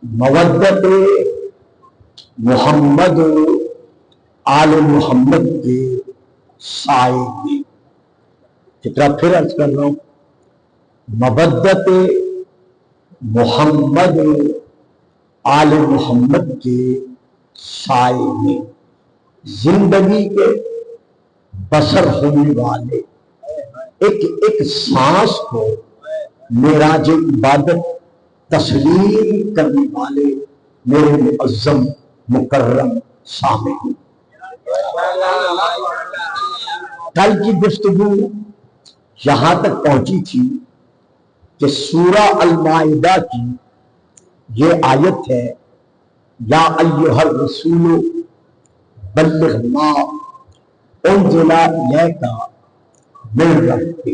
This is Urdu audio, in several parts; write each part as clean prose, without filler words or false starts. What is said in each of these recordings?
مودت محمد آل محمد کے سائے میں. کتنا پھر عرض کر رہا ہوں، مودت محمد آل محمد کے سائے میں زندگی کے بسر ہونے والے ایک ایک سانس کو معراج عبادت تسلیم کرنے والے میرے معظم مکرم سامعین، کل کی گفتگو یہاں تک پہنچی تھی کہ سورہ المائدہ کی یہ آیت ہے، یا ایھا الرسول بلغ ما انزل الیک من ربک.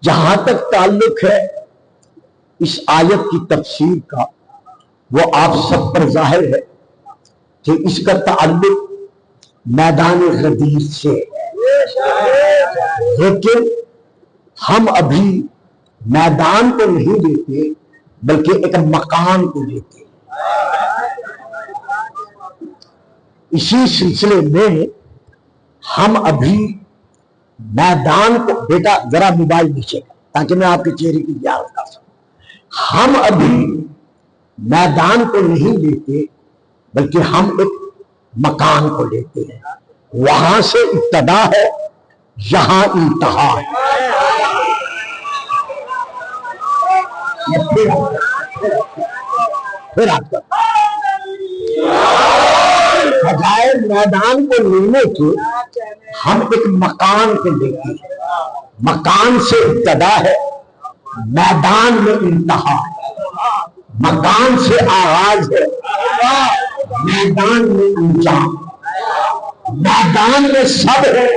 جہاں تک تعلق ہے اس آیت کی تفسیر کا وہ آپ سب پر ظاہر ہے کہ اس کا تعلق میدان غدیر سے ہے، لیکن ہم ابھی میدان کو نہیں لیتے بلکہ ایک مکان کو لیتے ہیں. اسی سلسلے میں ہم ابھی میدان کو، بیٹا ذرا موبائل نیچے تاکہ میں آپ کے چہرے کی یاد کر سکوں. ہم ابھی میدان کو نہیں لیتے بلکہ ہم ایک مکان کو لیتے ہیں. وہاں سے ابتدا ہے، یہاں انتہا ہے. پھر آپ کا بجائے میدان کو لینے کے ہم ایک مکان کو لیتے ہیں. مکان سے ابتدا ہے، میدان میں انتہا ہے. مکان سے آغاز ہے، میدان میں انجام. میدان میں سب ہے،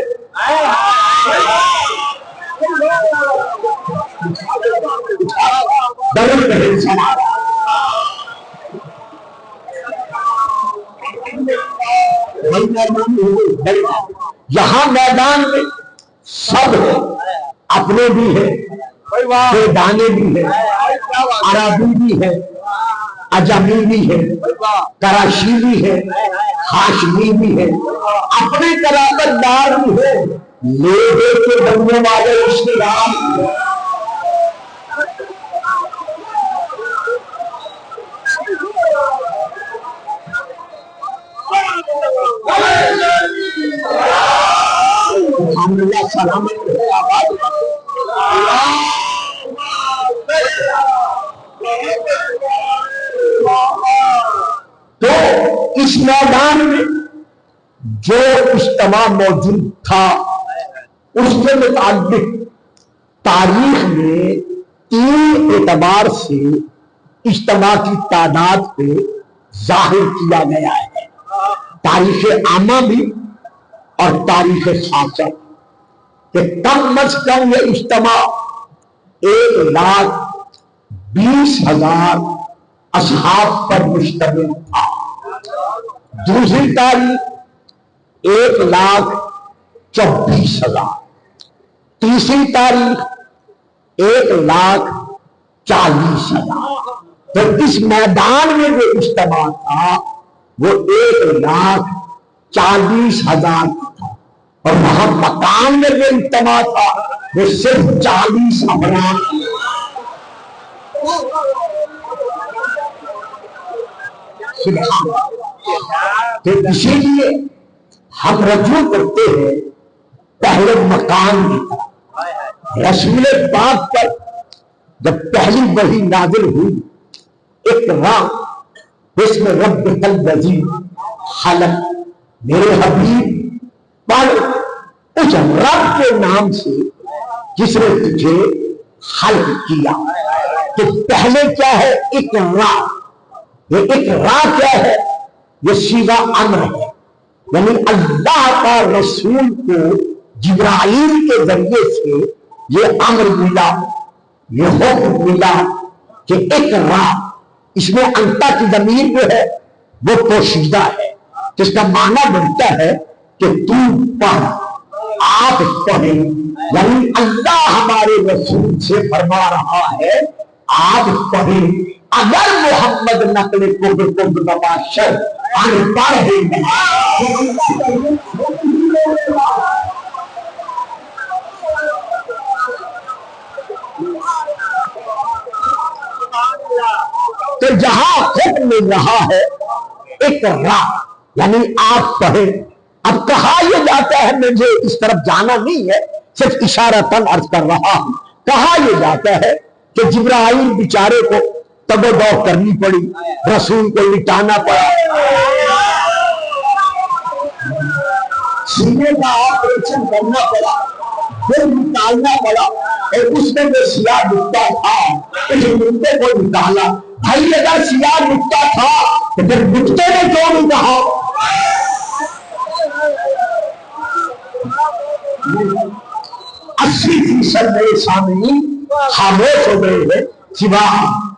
یہاں میدان میں سب ہے، اپنے بھی ہے، دانے بھی ہے، عربی بھی ہے، اجمی بھی ہے، کراشی بھی ہے، ہاشمی بھی ہے، اپنے قرابت دار بھی ہے، لے دے کے بننے والے رشتے دار بھی ہے. سلامت ہے، آباد تو اس میدان میں جو اجتماع موجود تھا اس کے متعلق تاریخ میں 3 اعتبار سے اجتماع کی تعداد پہ ظاہر کیا گیا ہے. تاریخ عامہ بھی اور تاریخ خاصہ، کہ کم از کم یہ اجتماع 1,20,000 اصحاب پر مشتمل تھا. دوسری تاریخ 1,24,000. تیسری تاریخ 1,40,000. تو اس میدان میں جو اجتماع تھا وہ 1,40,000 تھا، اور وہاں مکان میں جو اجتماع تھا وہ صرف 40 افراد. تو اسی لیے ہم رجوع کرتے ہیں پہلے مکان کی طرح. رسول پاک پر جب پہلی وحی نازل ہوئی، اقرا بسم ربک الذی خلق، میرے حبیب پڑھ اس رب کے نام سے جس نے تجھے خلق کیا. تو پہلے کیا ہے؟ اقرا. یہ اقرا کیا ہے؟ یہ صیغہ امر ہے، یعنی اللہ کا رسول کو جبرائیل کے ذریعے سے یہ امر ملا، یہ حکم ملا کہ ایک راہ، اس میں انتا کی ضمیر جو ہے وہ پوشیدہ ہے، جس کا معنی بنتا ہے کہ تو پڑھ، آپ پڑھیں، یعنی اللہ ہمارے رسول سے فرما رہا ہے آپ پڑھیں۔ اگر محمد نقل کو نباشر ان پڑھ ہے تو جہاں حکم مل رہا ہے ایک راہ، یعنی آپ پڑھیں۔ اب کہا یہ جاتا ہے، مجھے اس طرف جانا نہیں ہے، صرف اشارتاً عرض کر رہا ہوں، کہا یہ جاتا ہے کہ جبرائیل بیچارے کو تب و دو کرنی پڑی، رسول کو لٹانا پڑا، سینے کا آپریشن کرنا پڑا، پھر نکالنا پڑا، اور اس میں جو سیاہ نکتا تھا اس نکتے کو نکالا۔ بھائی اگر سیاہ نکتا تھا تو پھر نکتے نے کیوں نہیں کہا؟ 80% میرے سامنے خاموش ہو گئے ہیں، سوا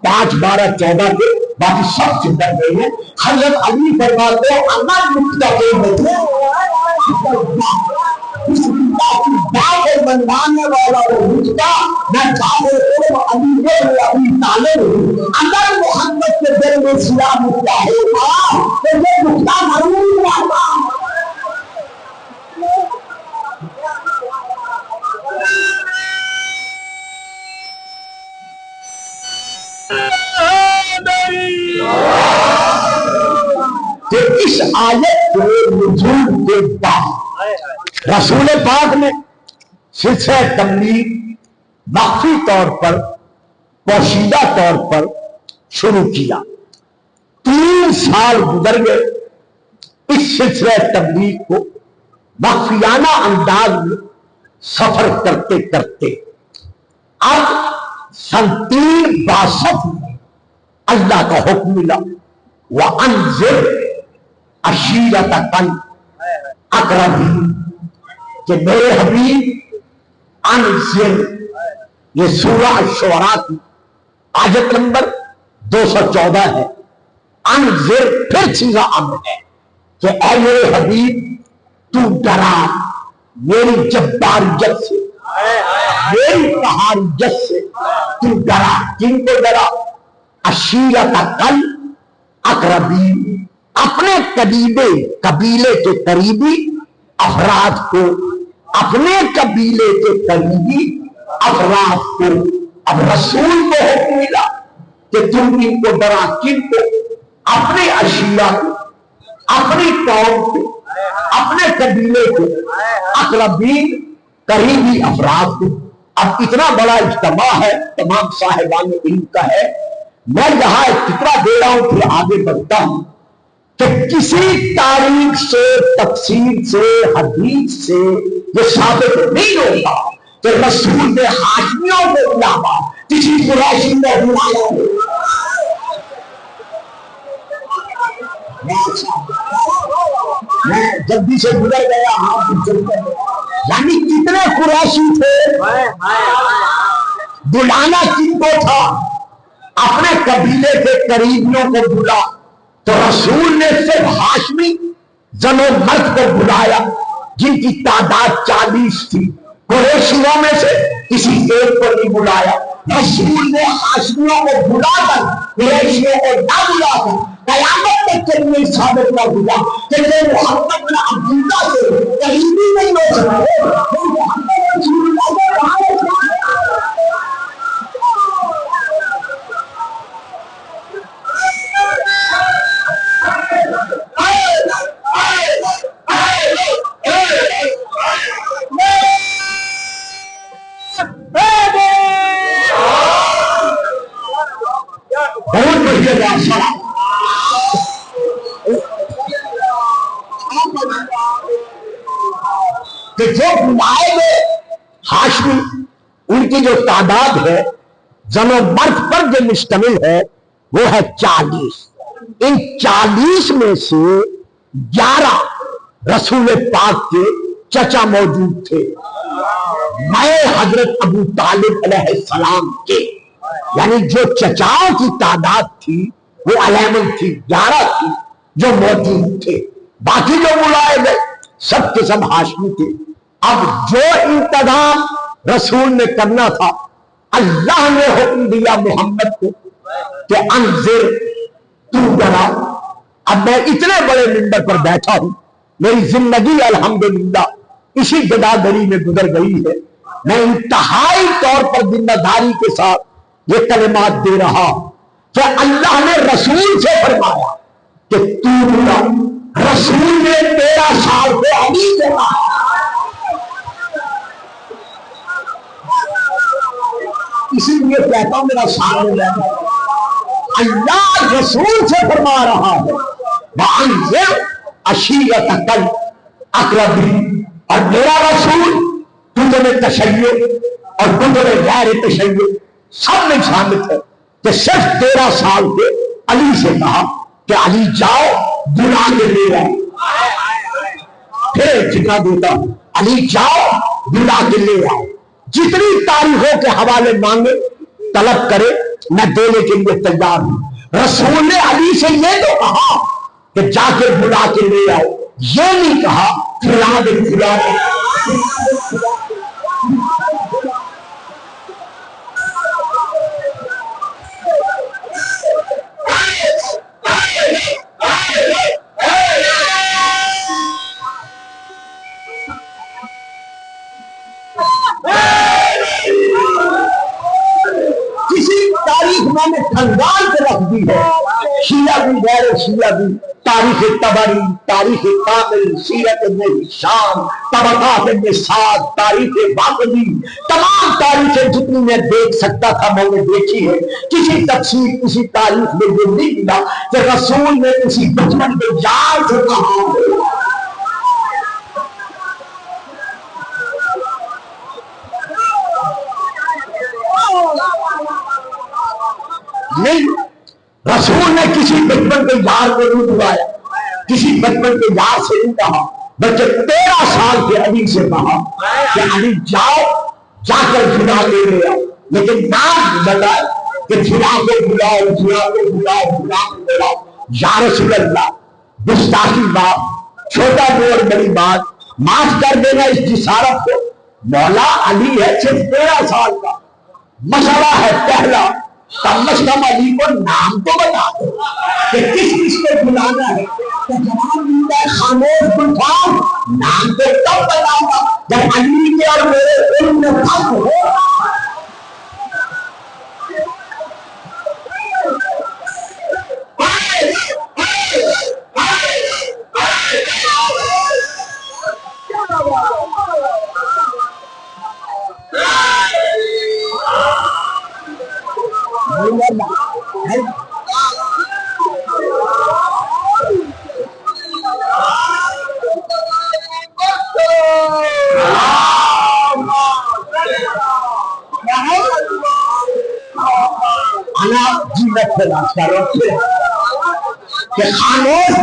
5، 12، 14 کے، باقی سب چپ کر گئے ہیں۔ حضرت علی فرماتے ہیں اگر نکتا بات بنوانے والا وہ نکتا، میں ابھی طالب ہوں، اگر محمد کے دل میں سیاہ نکتا ہوگا تو یہ نکتا ضرور رہتا۔ کہ اس آیت کے نزول کے بعد رسول پاک نے سلسلہ تبلیغ مخفی طور پر، پوشیدہ طور پر شروع کیا۔ 3 سال گزر گئے اس سلسلہ تبلیغ کو مخفیانہ انداز میں سفر کرتے کرتے۔ اب سن 362 میں اللہ کا حکم ملا، وَأَنذِرْ عَشِيرَتَكَ الْأَقْرَبِينَ، کہ میرے حبیب انذر، یہ سورہ الشعراء کی آیت نمبر 214 ہے۔ انذر پھر چیزا امر ہے کہ اے میرے حبیب تو ڈرا میری جباریت سے، میری قہاریت سے تو ڈرا۔ کن کو ڈرا؟ عشیرتک الاقربین، اپنے قبیلے کے قریبی افراد کو، اپنے قبیلے کے قریبی افراد کو۔ اب رسول کو حکم ملا کہ تم ان کو ڈرا، کن کو؟ اپنے عشیرہ کو، اپنی قوم کو، اپنے قبیلے کو، اقربین قریبی افراد کو۔ اب اتنا بڑا اجتماع ہے، تمام صاحبان علم کا ہے، میں یہاں ایک فکرہ دے رہا ہوں پھر آگے بڑھتا ہوں کہ کسی تاریخ سے، تفسیر سے، حدیث سے یہ ثابت نہیں ہوتا کہ رسول نے ہاشمیوں کو بلاوا، کسی قریشی کو بلایا۔ میں جلدی سے گزر گیا ہاں، یعنی کتنے قریشی تھے، بلانا کن کو تھا؟ اپنے قبیلے کے قریبیوں کو بلا۔ تو رسول نے صرف ہاشمی زن و مرد کو بلایا جن کی تعداد 40 تھی، قریشیوں میں سے کسی ایک کو نہیں بلایا۔ رسول نے ہاشمیوں کو بلا کر قریشیوں کو نہ بلا کر قیامت تک کے لیے ثابت نہ ہوا کہ یہ محمد بن عبداللہ سے قریبی نہیں ہو سکتے، وہ محمد رسول اللہ سے بہت بڑھیا کہ جو بلائے گئے ہاشمی، ان کی جو تعداد ہے زن و مرد پر جو مشتمل ہے وہ ہے 40۔ ان 40 میں سے 11 رسول پاک کے چچا موجود تھے، میں حضرت ابو طالب علیہ السلام کے یعنی جو چچاؤں کی تعداد تھی وہ 11 تھی، 11 تھی جو موجود تھے، باقی جو بلائے گئے سب کے سب ہاشمی تھے۔ اب جو انتظام رسول نے کرنا تھا اللہ نے حکم دیا محمد کو کہ انذر، تو ڈرا۔ اب میں اتنے بڑے منبر پر بیٹھا ہوں، میری زندگی الحمدللہ اسی گداگری میں گزر گئی ہے، میں انتہائی طور پر ذمہ داری کے ساتھ یہ کلمات دے رہا ہوں کہ اللہ نے رسول سے فرمایا کہ تو ڈرا۔ رسول نے 13 سال سے علی سے کہا، اسی لیے کہتا ہوں میرا سامنے بیٹھا اللہ رسول سے فرما رہا ہے وَأَنذِرْ عَشِيرَتَكَ الْأَقْرَبِينَ، اور میرا رسول تجھ میں تشیع اور تجھ میں غیر تشیع سب میں شامل ہے کہ صرف 13 سال کے علی سے کہا کہ علی جاؤ بلا کے لے آؤ۔ پھر ٹھکا دیتا ہوں، علی جاؤ بلا کے لے آؤ، جتنی تاریخوں کے حوالے مانگے طلب کرے میں دینے کے لیے تیار ہوں۔ رسول نے علی سے یہ تو کہا کہ جا کے بلا کے لے آؤ، یہ نہیں کہا فلاں دے فلاں دے۔ میں نے خاندان سے رکھ دی ہے، شیعہ بھی غیر شیعہ بھی، تاریخ طبری، تاریخ کامل، سیرت ابن ہشام، طبقات ابن سعد، تاریخ واقعی، تمام تاریخیں جتنی میں دیکھ سکتا تھا میں نے دیکھی ہے۔ کسی تفسیر کسی تاریخ میں یہ نہیں ملا کہ رسول نے کسی بچپن کے یار سے کہا نہیں، رسول نے کسی بچپن کے یار کو نہیں بلایا، کسی بچپن کے یار سے نہیں کہا، بلکہ 13 سال کے علی سے کہا کہ علی جاؤ جا کر جھلا کے لے آؤ۔ لیکن نام بتا کہ جھلا کے بلاؤ، جھلا کے بلاؤ، جھلا کے بلاؤ۔ یا رسول اللہ، گستاخی بات، چھوٹا بڑی بڑی بات، معاف کر دینا اس جسارت کو۔ مولا علی ہے صرف 13 سال کا، مسئلہ ہے پہلا، کم از کم علی کو نام تو بتا دو کہ کس کس کو بلانا ہے۔ تو جواب ملتا ہے خاموش گلفام، نام تو تب بتاؤں گا جب علی کے اور میرے علم میں فرق ہو۔ کہ خاموش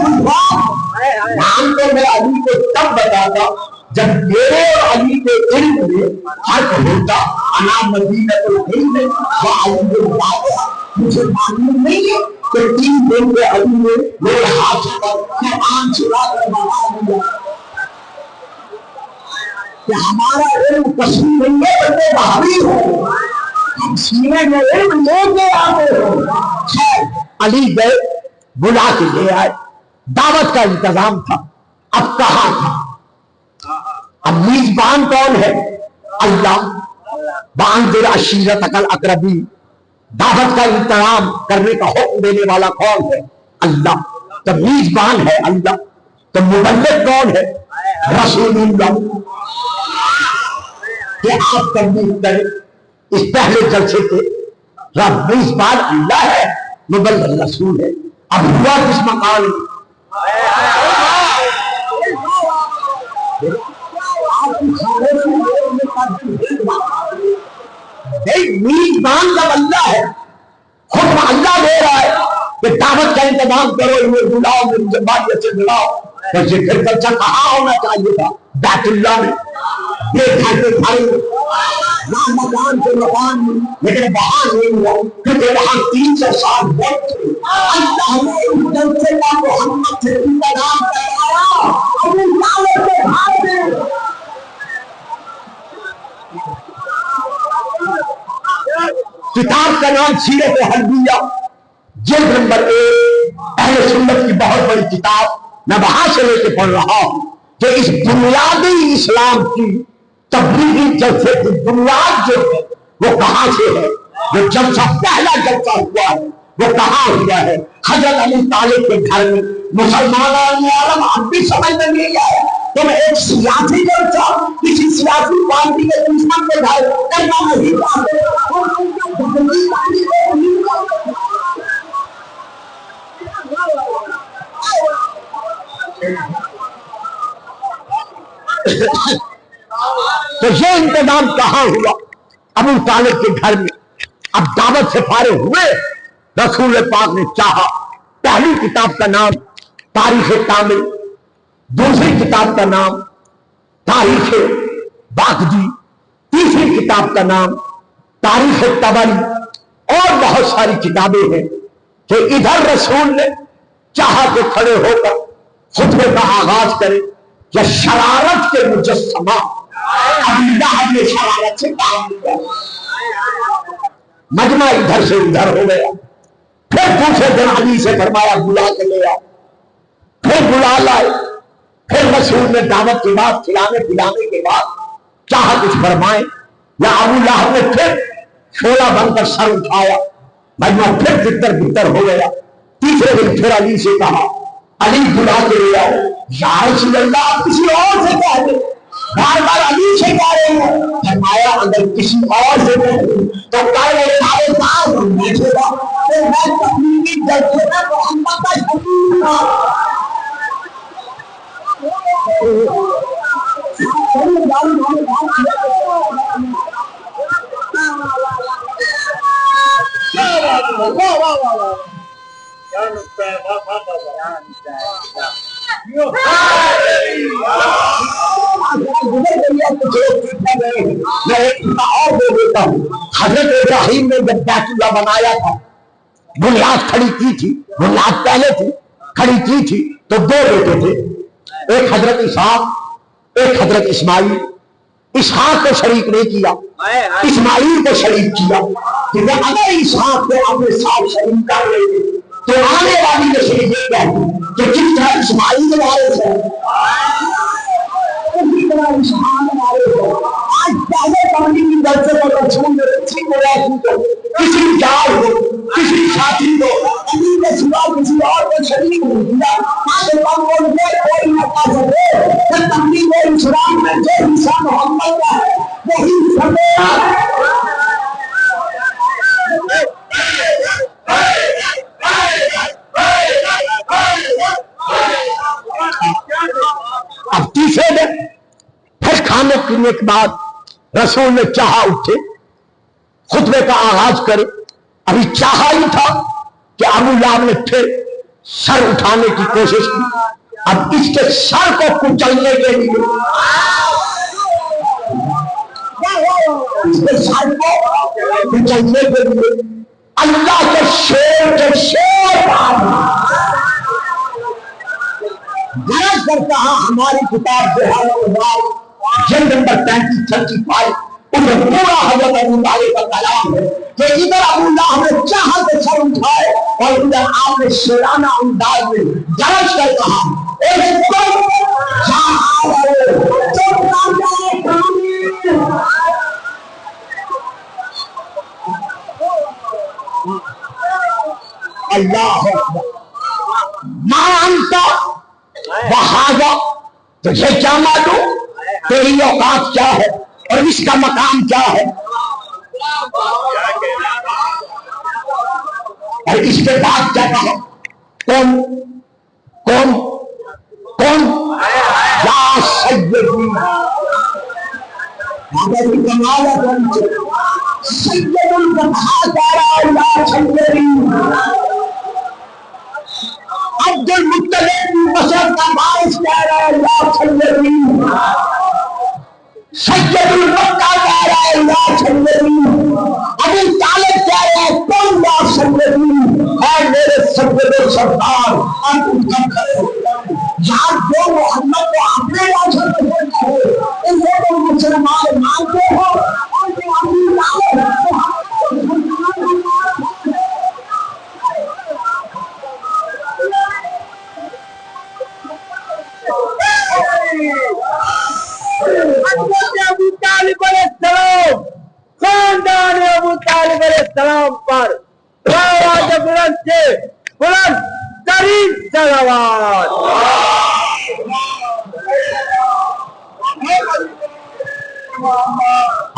نام تو میں علی کو تب بتاتا جب میرے اور علی کے علم میں فرق ہوتا۔ انا مدینۃ العلم وعلی الواقع، مجھے معلوم نہیں ہے کہ 3 دن کے علی نے میرے ہاتھ پر قرآن چلا کر بنا دیا کہ ہمارا علم کشمیر نہیں ہے بلکہ بھاری ہو، ہم سینے میں علم لے کے آتے ہو۔ علی گئے، بلا کے لے آئے، دعوت کا انتظام تھا۔ اب کہاں تھا؟ اب میزبان کون ہے؟ اللہ۔ وَأَنذِرْ عَشِيرَتَكَ الْأَقْرَبِينَ، دعوت کا انتظام کرنے کا حکم دینے والا کون ہے؟ اللہ۔ تو میزبان ہے اللہ، تو مبلغ کون ہے؟ رسول اللہ۔ کہ آپ تبلیغ کریں، اس پہلے جلسے کے رب میزبان اللہ ہے، مبلغ رسول ہے۔ اب ہوا کس مقام؟ میزبان جب اللہ ہے، حکم اللہ دے رہا ہے کہ دعوت کا انتظام کرو، انہیں بلاؤ، میری جماعت سے بلاؤ، تو یہ پھر جلسہ کہاں ہونا چاہیے تھا؟ بیت اللہ میں۔ دیکھا کہ بھائی وہاں مکان کے مکان لیکن وہاں نہیں ہوا کیونکہ وہاں 300 سال وقت تھے. اللہ نے اس جلسے کا محمد سے انتظام کروایا. ابو طالب کے ہاتھ میں کتاب کا نام سیرت حربیہ جلد نمبر 1 اہل سنت کی بہت بڑی کتاب. میں وہاں سے لے کے پڑھ رہا ہوں کہ اس بنیادی اسلام کی تبلیغی جلسے کی بنیاد جو ہے وہ کہاں سے ہے. جو جلسہ پہلا جلسہ ہوا ہے وہ کہاں ہوا ہے؟ حضرت علی طالب کے گھر میں. مسلمان عالم اب بھی سمجھ میں نہیں آیا. تم ایک سیاسی جلسہ کسی سیاسی پارٹی کے دشمن کے گھر کرنا نہیں چاہتے. تو یہ انتظام کہاں ہوا؟ ابو طالب کے گھر میں. اب دعوت سے فارغ ہوئے رسول پاک نے چاہا پہلی کتاب کا نام تاریخ کامل، دوسری کتاب کا نام تاریخ باغجی، تیسری کتاب کا نام تاریخ طبری، اور بہت ساری کتابیں ہیں کہ ادھر رسول نے چاہا کہ کھڑے ہو کر خطبے کا آغاز کرے. یا شرارت کے مجسمہ اللہ نے شرارت سے کام لیا. مجمع ادھر سے ادھر ہو گیا. پھر دوسرے دن علی سے فرمایا بلا کے لے آؤ. پھر بلا لائے. پھر رسول نے دعوت کے بعد کھلانے پلانے کے بعد چاہا کچھ فرمائے. یا ابو لہب نے پھر شعلہ بن کر سر اٹھایا. مجمع پھر بتر بتر ہو گیا. تیسرے دن پھر علی سے کہا علی بلا کے لے آؤ. یا رسول اللہ آپ کسی اور سے کہہ دیں. بار بار علی سے کہہ رہے ہیں. فرمایا اگر کسی اور سے کہہ دیں تو پہلے سارے سال ہم بیٹھے گا تو میں تبلیغی جلسے میں محمد کا شکریہ تھا. حضرت ابراہیم نے جب بیت اللہ بنایا تھا بنیاد کھڑی کی تھی، بنیاد پہلے تھی کھڑی کی تھی تو دو بیٹے تھے، ایک حضرت اسحاق ایک حضرت اسماعیل. اسحاق کو شریک نہیں کیا، اسماعیل کو شریک کیا. کہ اگر اسحاق کو اپنے ساتھ شریک کر لیتے تو آنے والی نسل یہ کہتی کہ جس طرح اسماعیل وارث ہے اسی طرح اسحاق وارث ہے. آج پہلے تبلیغی جلسے کو رسول نے کسی کو روشن کو کسی جال کو کسی ساتھی کو علی کے سوا کسی اور کو شریک نہیں کیا. آج ہم یہ کوئی نہ کہہ سکے کہ تبلیغ اسلام میں جو حصہ محمد کا ہے وہی سب اب تیسرے دن پھر کھانے پینے کے بعد رسول نے چاہا اٹھے خطبے کا آغاز کرے. ابھی چاہا ہی تھا کہ ابو لہب نے پھر سر اٹھانے کی کوشش کی. اب اس کے سر کو کچلنے کے لیے اس کے سر کو کچلنے کے لیے اللہ کے شیر غلط کر کہا. ہماری کتاب جلد نمبر 35 اس میں پورا حضرت ابو طالب کا کلام ہے کہ ادھر ابو لہب نے چاہا کہ سر اٹھائے اور ادھر آپ نے شیرانہ انداز میں غلط کر کہا اللہ مانتا بہاگا. تجھے کیا معلوم تیری اوقات کیا ہے اور اس کا مقام کیا ہے؟ اور اس کے بعد کیا کہا؟ کون کون کون یا سیدی سید عبد المطلب مسجد کا باعث کہہ رہا ہے یا سیدی. سید المکہ کہہ رہا ہے یا سیدی، ابو طالب کہہ رہا ہے کون یا سیدی، اے میرے سید سردار آپ ان کا کرو یار، جو محمد کو اپنے واسطے بولتا ہے ان کو مسلمان مانتے ہو، اور جو ابو طالب ابو طالب علیہ السلام، خاندان ابو طالب علیہ السلام پر آواز بلند سے بلند ترین صلوات۔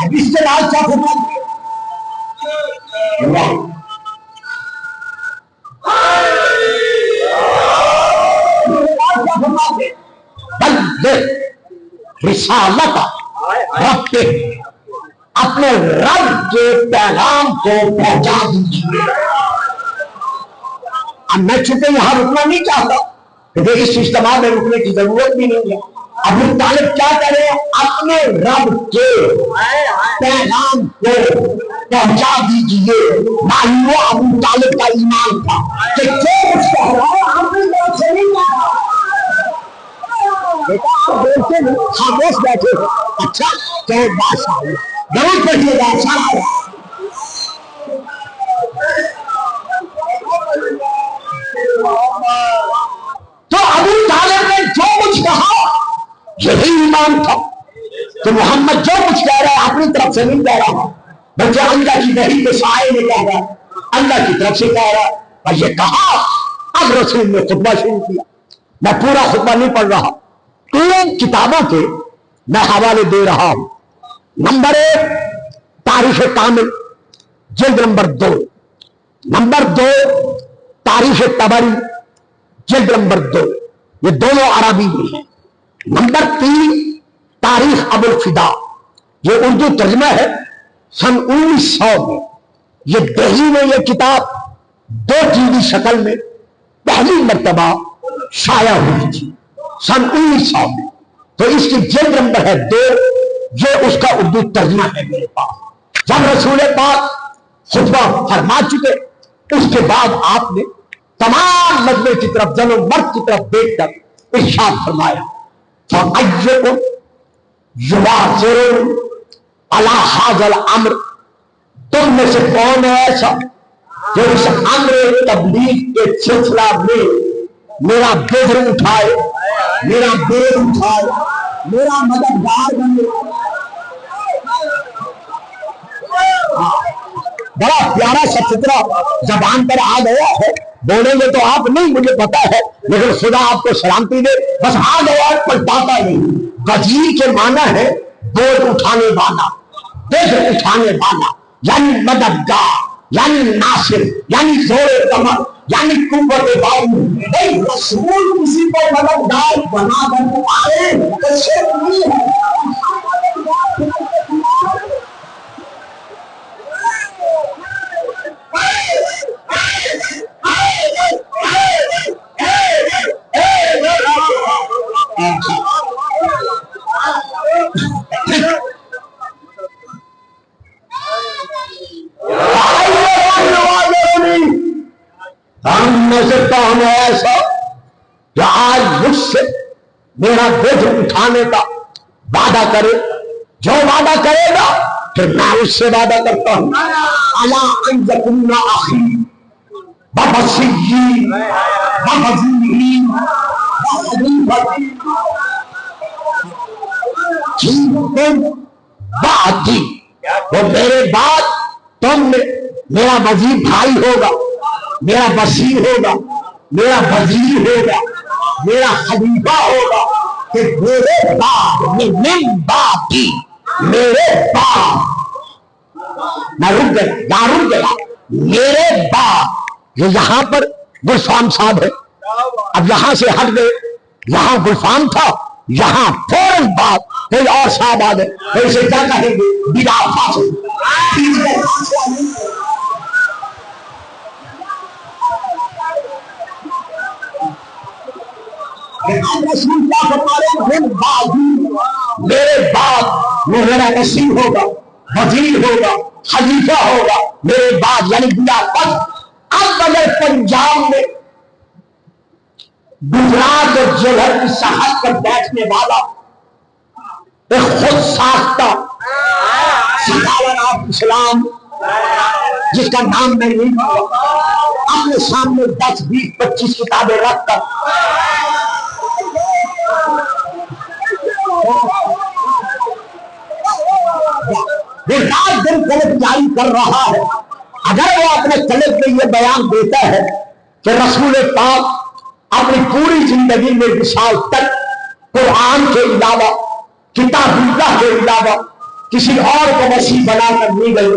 حدیث سے راز کیا فرماتے رسالت رب کے، اپنے رب کے پیغام کو پہنچا دیجیے۔ اب میں چونکہ یہاں رکنا نہیں چاہتا، کیونکہ اس اجتماع میں رکنے کی ضرورت بھی نہیں ہے۔ ابو طالب کیا کرے؟ اپنے رب کے پیغام کو پہنچا دیجیے۔ معلوم ہوا ابو طالب کا ایمان تھا کہ جو کچھ کہہ رہا ہے اپنی طرف سے نہیں کہہ رہا۔ بیٹا آپ بولتے نہیں، خاموش بیٹھے، اچھا تو بادشاہ ضرور پڑھیے گا سارا۔ تو ابو طالب نے جو کچھ کہا یہی ایمان تھا کہ محمد جو کچھ کہہ رہا ہے اپنی طرف سے نہیں کہہ رہا، بلکہ اللہ کی وحی کے سائے میں کہہ رہا ہے، اللہ کی طرف سے کہہ رہا ہے۔ اور یہ کہا اب رسول نے خطبہ شروع کیا۔ میں پورا خطبہ نہیں پڑھ رہا، تین کتابوں کے میں حوالے دے رہا ہوں۔ نمبر 1 تاریخ کامل جلد نمبر 2، نمبر 2 تاریخ طبری جلد نمبر 2، یہ دونوں عربی میں ہیں۔ نمبر 3 تاریخ ابو الفدا، یہ اردو ترجمہ ہے سن 1900 میں۔ یہ دہلی میں یہ کتاب 2 جلدی شکل میں پہلی مرتبہ شائع ہوئی تھی سن 1900 میں، تو اس کی جلد نمبر ہے 2، یہ اس کا اردو ترجمہ ہے میرے پاس۔ جب رسول پاک خطبہ فرما چکے، اس کے بعد آپ نے تمام مجمع کی طرف، زن و مرد کی طرف دیکھ کر ارشاد فرمایا، فَأَيُّكُمْ يُوَاثِرُ عَلَى هَذَا الْأَمْرِ، تم میں سے کون ہے ایسا جو اس امر تبلیغ کے سلسلہ میں میرا بوجھ اٹھائے، میرا بوجھ اٹھائے، میرا مددگار بنے۔ بڑا پیارا سا فطرہ زبان پر آ گیا ہے، بولیں گے تو آپ نہیں، مجھے پتا ہے، لیکن خدا آپ کو سلامتی دے، بس آ گیا پلٹاتا نہیں۔ وزیر کے معنی ہے بوجھ اٹھانے والا، بوجھ اٹھانے والا، یعنی مددگار، یعنی ناصر، یعنی زور کمر، یعنی قوت باؤ۔ رسول کسی کو مددگار بنا کر آئے تو صرف نہیں ہے۔ ہم میں سے کون ہے ایسا جو آج مجھ سے میرا بوجھ اٹھانے کا وعدہ کرے؟ جو وعدہ کرے گا پھر میں اس سے وعدہ کرتا ہوں، الا ان یکون اخی وبصیری ووزیری وحبیبی بعدی، وہ میرے بعد تم میں میرا وزیر بھائی ہوگا، میرا وزیر ہوگا، میرا وزیر ہوگا، میرا خلیفہ ہوگا، کہ میرے بعد من بعدی، میرے بعد، میں رک گیا، میرے بعد۔ یہ یہاں پر گلفام صاحب ہے، اب یہاں سے ہٹ گئے، یہاں گلفام تھا، یہاں فوراً بعد کوئی اور صاحب آ گئے، تو اسے کیا کہیں گے؟ بلا فاصل۔ میرے بعد وہ میرا رسول ہوگا، وزیر ہوگا، خلیفہ ہوگا میرے بعد، یعنی خلافت۔ اب اگر پنجاب میں گجرات اور جوہر کی سرحد پر بیٹھنے والا ایک خود ساختہ سکالر آف اسلام جس کا نام میں نہیں اپنے سامنے 10 20 25 کتابیں رکھ کر وہ رات دن کلب جاری کر رہا ہے، اگر وہ اپنے کلب میں یہ بیان دیتا ہے کہ رسول پاک اپنی پوری زندگی میں وصال تک قرآن کے علاوہ، کتاب اللہ کے علاوہ کسی اور کو وسیع بنا کر نہیں گئے،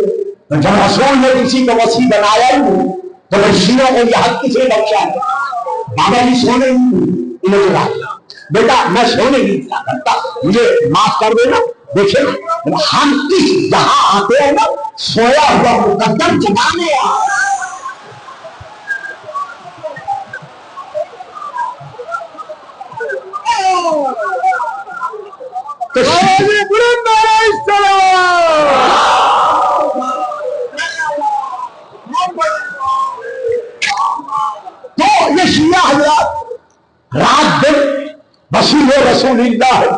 تو جب رسول نے کسی کو وسیع بنایا ہی نہیں تو وہ شیعوں کو یہ حق کسے بخشا ہے؟ بابا جی سونے نہیں، بیٹا میں سونے نہیں کیا کرتا، مجھے معاف کر دینا۔ دیکھیں ہم کس جہاں آتے ہیں نا، سویا ہوا مقدر جگانے تو یہ شیعہ حضرات رات دن وسیع رسول اللہ ہے،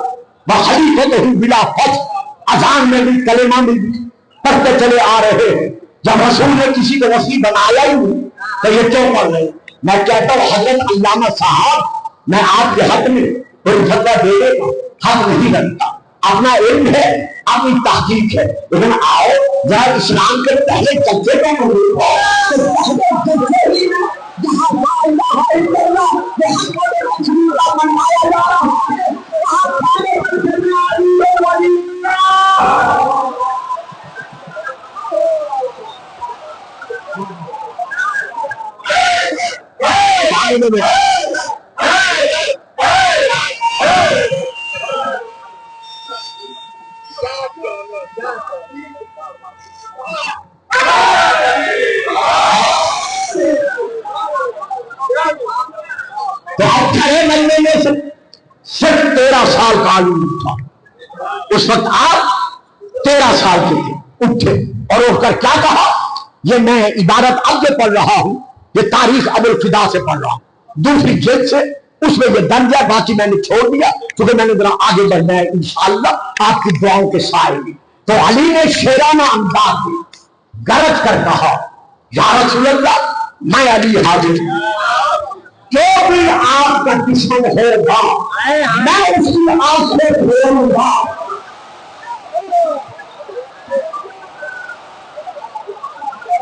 بخلیفۃ بلا فخر، اذان میں بھی کلمہ میں بھی پڑھتے چلے آ رہے ہیں۔ جب رسول نے کسی کو وسیع بنایا ہی نہیں تو یہ کیوں پڑھ رہے؟ میں کہتا ہوں حضرت علامہ صاحب، میں آپ کے حق میں کوئی فتویٰ دینے کا حق نہیں رکھتا، اپنا علم ہے، اپنی تحقیق ہے، لیکن آؤ ذرا اسلام کے پہلے چلتے تو اب کھڑے ملنے میں صرف 13 سال کا عالم تھا، اس وقت آپ 13 سال کے تھے، اٹھے اور اٹھ کر کیا کہا؟ یہ میں عبارت اب جو پڑھ رہا ہوں یہ تاریخ ابوالفدا سے پڑھ رہا ہوں، دوسری جلد سے، اس میں یہ درج ہے، باقی میں نے چھوڑ دیا کیونکہ میں نے ذرا آگے بڑھنا ہے انشاءاللہ آپ کی دعاؤں کے سائے میں۔ تو علی نے شیرانہ انداز میں گرج کر کہا، یا رسول اللہ میں علی حاضر ہوں، جو بھی آپ کا دشمن ہوگا میں اس کی آنکھیں کھولوں گا۔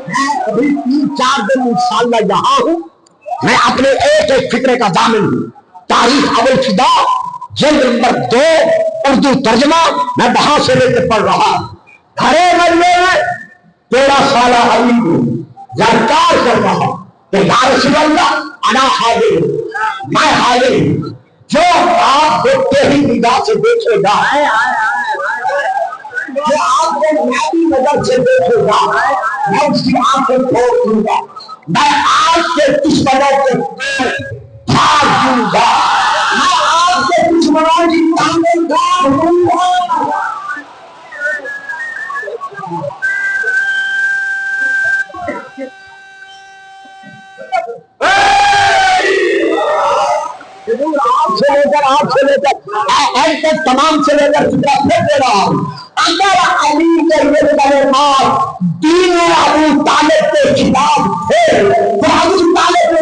میں ابھی 3-4 دن انشاءاللہ یہاں ہوں، میں اپنے ایک ایک فکرے کا ضامن ہوں۔ تاریخ ابوالفدا جلد نمبر 2 اردو ترجمہ میں وہاں سے لے کے پڑھ رہا ہوں۔ کھڑے ملنے میں 13 سالہ علی ہوں، جرکار کر رہا ہوں کہ یا رسول اللہ انا حاضر ہوں، میں حاضر ہوں، جو آپ کو تیری نگاہ سے دیکھے گا، جو آپ کو میری نظر سے دیکھے گا، میں اس کی آنکھیں کھول دوں گا، میں آپ کے دشمنوں کے پھاڑ دوں گا، میں آپ کے دشمنوں کی ٹانگیں کاٹ دوں گا۔ آپ سے لے کر تمام سے لے کر فکر پھر دے رہا ہوں، اگر علی کے یہ کلمات دین ابو طالب کے خلاف تھے تو ابو طالب نے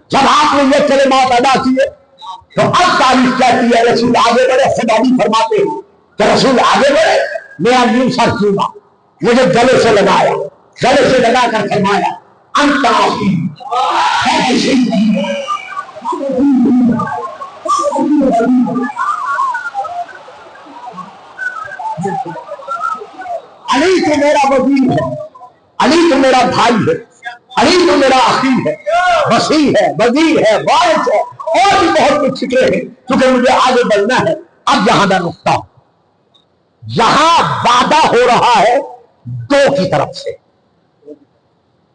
جب آپ نے یہ کلمات ادا کیے تو اب تاریخ کہتی ہے رسول آگے بڑھے، خدا بھی فرماتے ہیں کہ رسول آگے بڑھے، میں یوں سر کیوں مجھے گلے سے لگایا، گلے سے لگا کر فرمایا انت آخی علی تو میرا وزیر ہے، علی تو میرا بھائی ہے، علی تو میرا اخی ہے، وسیع ہے، وزیر ہے، وارث ہے، اور بھی بہت کچھ فکرے ہیں کیونکہ مجھے آگے بڑھنا ہے۔ اب یہاں کا نقطہ، یہاں وعدہ ہو رہا ہے 2 کی طرف سے،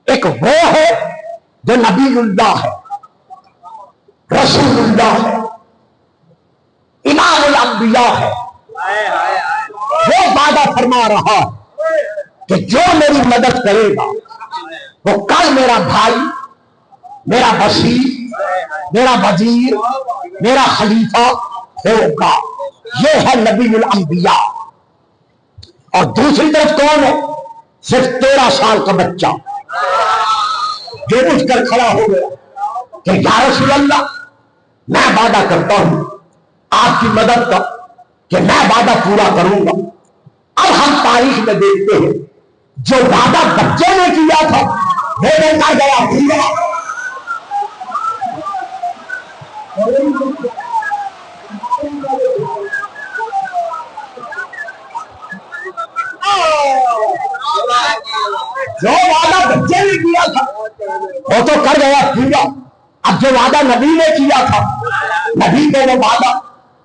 ایک وہ ہے جو نبی اللہ ہے رسول اللہ ہے، امام الانبیاء ہے، وہ وعدہ فرما رہا ہے کہ جو میری مدد کرے گا وہ کل میرا بھائی، میرا وزیر، میرا وزیر، میرا خلیفہ ہوگا۔ یہ ہے نبی الانبیاء۔ اور دوسری طرف کون ہے؟ صرف 13 سال کا بچہ جو اٹھ کر کھڑا ہو گیا کہ یا رسول اللہ، میں وعدہ کرتا ہوں آپ کی مدد کا کہ میں وعدہ پورا کروں گا۔ اب ہم تاریخ میں دیکھتے ہیں جو وعدہ بچے نے کیا تھا وہ دیکھا گیا پورا۔ جو وعدہ بچے نے کیا تھا وہ تو کر گیا پورا۔ اب جو وعدہ نبی نے کیا تھا نبی کو وہ وعدہ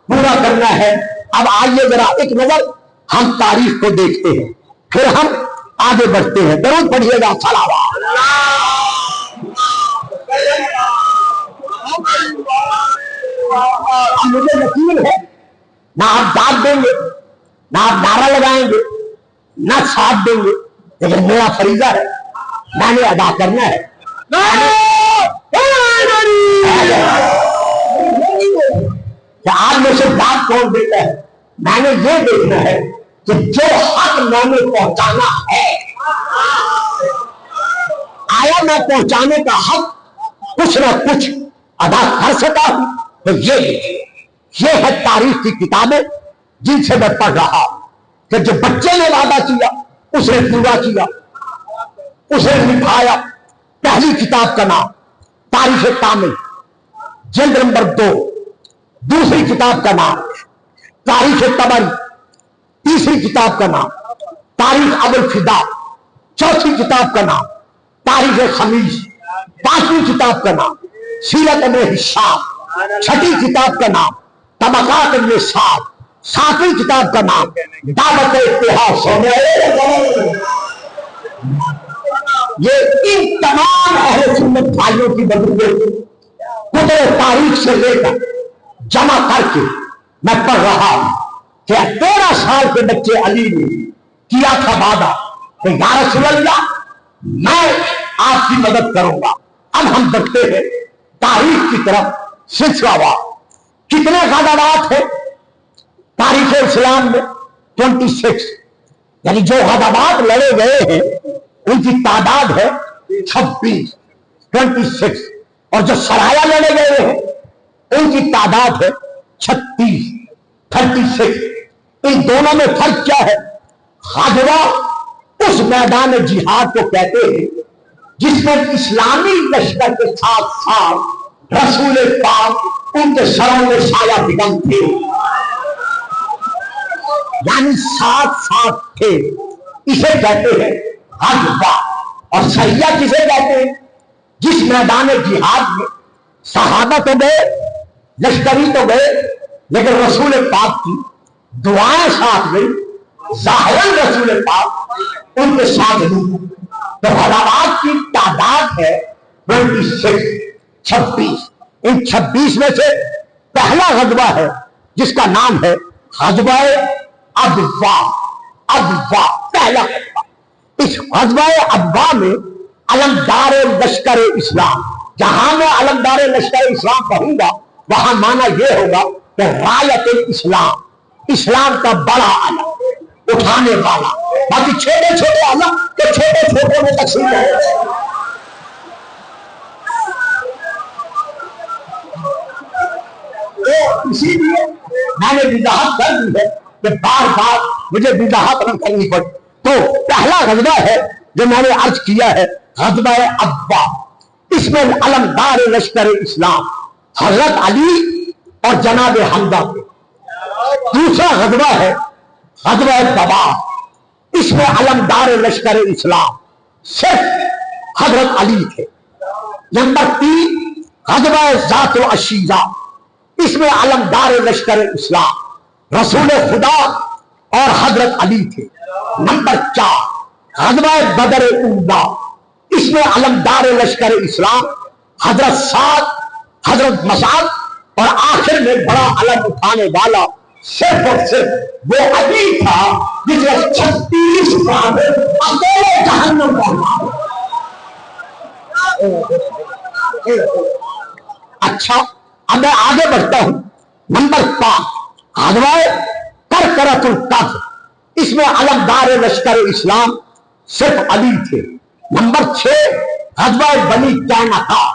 پورا کرنا ہے۔ اب آئیے ذرا ایک نظر ہم تاریخ کو دیکھتے ہیں، پھر ہم آگے بڑھتے ہیں۔ درود پڑھیے گا، صلوات۔ اب مجھے یقین ہے نہ آپ داد دیں گے، نہ آپ نعرہ لگائیں گے، نہ ساتھ دیں گے، لیکن میرا فریضہ ہے، میں نے ادا کرنا ہے۔ کہ آج میں سے داد کون دیتا ہے؟ میں نے یہ دیکھنا ہے کہ جو حق میں نے پہنچانا ہے، آیا میں پہنچانے کا حق کچھ نہ کچھ ادا کر سکا ہوں؟ تو یہ ہے تاریخ کی کتابیں جن سے میں پڑھ رہا ہوں کہ جو بچے نے وعدہ کیا اس نے پورا کیا، اسے نبھایا۔ پہلی کتاب کا نام تاریخ کامل جلد نمبر 2، دوسری کتاب کا نام تاریخ طبری، تیسری کتاب کا نام تاریخ ابو الفدا، چوتھی کتاب کا نام تاریخ خمیس، پانچویں کتاب کا نام سیرت ابن ہشام، چھٹی کتاب کا نام طبقات ابن سعد، ساتویں کتاب کا نام دعوت اتحاد۔ یہ ان تمام اہل سنت بھائیوں کی بدولت کتب تاریخ سے لے کر جمع کر کے میں پڑھ رہا ہوں کہ 13 سال کے بچے علی نے کیا تھا وعدہ کہ یا رسول اللہ میں آپ کی مدد کروں گا۔ اب ہم بڑھتے ہیں تاریخ کی طرف سلسلہ وار۔ کتنے غزوات ہیں تاریخ اسلام میں؟ 26، یعنی جو غزوات لڑے گئے ہیں ان کی تعداد ہے 26، اور جو سرایا لڑے گئے ہیں ان کی تعداد ہے 36۔ ان دونوں میں فرق کیا ہے؟ غزوہ اس میدان جہاد کو کہتے ہیں جس میں اسلامی لشکر کے ساتھ ساتھ رسول پاک ان کے سروں میں سایہ بگم تھے، یعنی ساتھ تھے، اسے کہتے ہیں غزوہ۔ اور سیہ کسے کہتے ہیں؟ جس میدان جہاد میں صحابہ تو گئے، لشکری تو گئے، لیکن رسول پاک کی دعائیں ساتھ گئی، ظاہراً رسول پاک ان کے ساتھ نہیں۔ تو غزوات کی تعداد ہے 26۔ ان 26 میں سے پہلا غزوہ ہے جس کا نام ہے غزوہ ابوا۔ پہلا غزوہ۔ اس غزوہ ابوا میں علمدار لشکر اسلام، جہاں میں علمدار لشکر اسلام کہوں گا وہاں معنی یہ ہوگا کہ رایت اسلام، اسلام کا بڑا علم اٹھانے والا۔ باقی چھوٹے چھوٹے علم تو چھوٹے چھوٹے میں تقسیم ہے۔ اسی لیے میں نے وضاحت کر دی ہے کہ بار بار مجھے وضاحت نہ کرنی پڑی۔ تو پہلا غزوہ ہے جو میں نے عرض کیا ہے غزوہ ابوا، اس میں علمدار لشکر اسلام حضرت علی اور جناب حمزہ کے۔ دوسرا غزوہ ہے غزوہ بوا، اس میں علمدار لشکر اسلام صرف حضرت علی تھے۔ نمبر 3 غزوہ ذات العشیرہ، اس میں علمدار لشکر اسلام رسول خدا اور حضرت علی تھے۔ نمبر 4 غزوہ بدر اولا، اس میں علمدار لشکر اسلام حضرت سعد حضرت مصعب، اور آخر میں بڑا علم اٹھانے والا صرف اور صرف وہ علی تھا جس نے 36 سال اکیلے جہنم پہنچا۔ اچھا اب میں آگے بڑھتا ہوں۔ نمبر 5 غزوہ کرکرۃ الکف، اس میں علمدار لشکر اسلام صرف علی تھے۔ نمبر 6 غزوہ بنی قینقاع،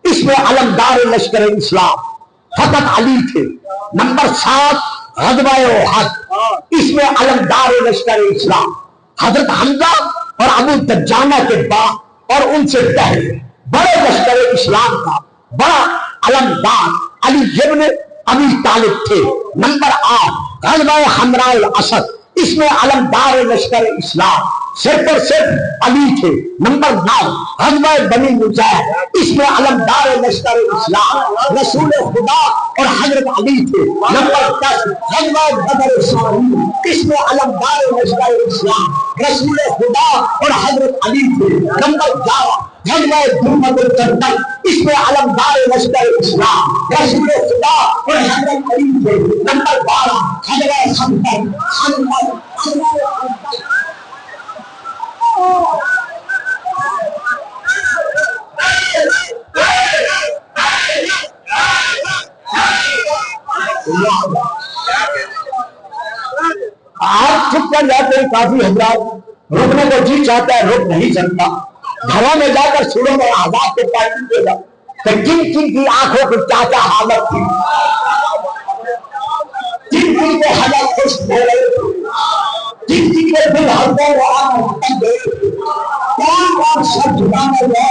اس میں علمدار لشکر اسلام فقط علی تھے۔ نمبر 7 غزوہ احد، اس میں علمدار لشکر اسلام حضرت حمزہ اور ابو دجانہ کے بعد اور ان سے پہلے بڑے لشکر اسلام کا بڑا علمدار علی ابن ابی طالب تھے۔ نمبر 8 غزوہ حمراء الاسد، اس میں علمدار لشکر اسلام صرف اور صرف علی تھے۔ نمبر 9 غزوہ بنی مجاہد، اس میں علمدار لشکر اسلام رسول خدا اور حضرت علی تھے۔ نمبر 10 غزوہ بدر ثانی، اس میں علمدار لشکر اسلام رسول خدا اور حضرت علی تھے۔ نمبر 11 غزوہ دھومت الجندل، اس میں علمدار لشکر اسلام رسول خدا اور حضرت علی تھے۔ نمبر 12 غزوہ خندق، آپ چپ کر جاتے ہیں کافی حضرات، رکنے کو جی چاہتا ہے رک نہیں سکتا، گھروں میں جا کر سنو میں آزاد کے پاس دے گا کہ کن کن کی آنکھوں کی کیا کیا حالت تھی، کن کن کے حالت خوش ہو رہے تھے، کن کن کے دل ہلکے رہا گئے، کون کون سب جھکانے گئے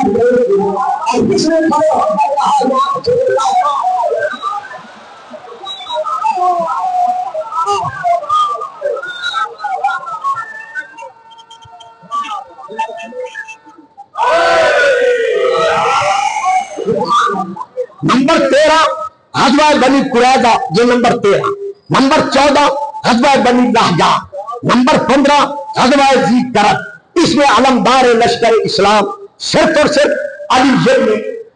اور کس نے کھڑے ہو کر کہا یا رسول اللہ۔ نمبر 13 غزوہ بنی قریظہ، یہ نمبر 13۔ نمبر 14 غزوہ بنی لہجہ۔ نمبر 15 غزوہ ذی کرد، اس میں علمدار لشکر اسلام صرف اور صرف علی ابن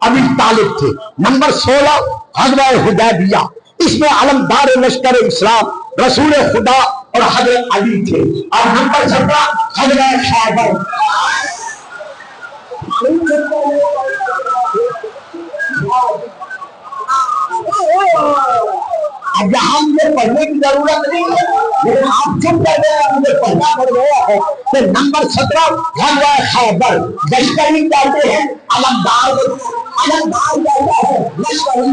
ابی طالب تھے۔ نمبر 16 غزوہ حدیبیہ، اس میں علمدار لشکر اسلام رسول خدا اور حضرت علی تھے۔ اور نمبر 17 غزوہ خیبر۔ اب یہاں مجھے پڑھنے کی ضرورت نہیں ہے، لیکن آپ چپ کر گئے، مجھے پڑھنا پڑ گیا ہے کہ نمبر 17 غزوہ خیبر، لشکری کہتے ہیں علمدار کہتا ہے لشکری۔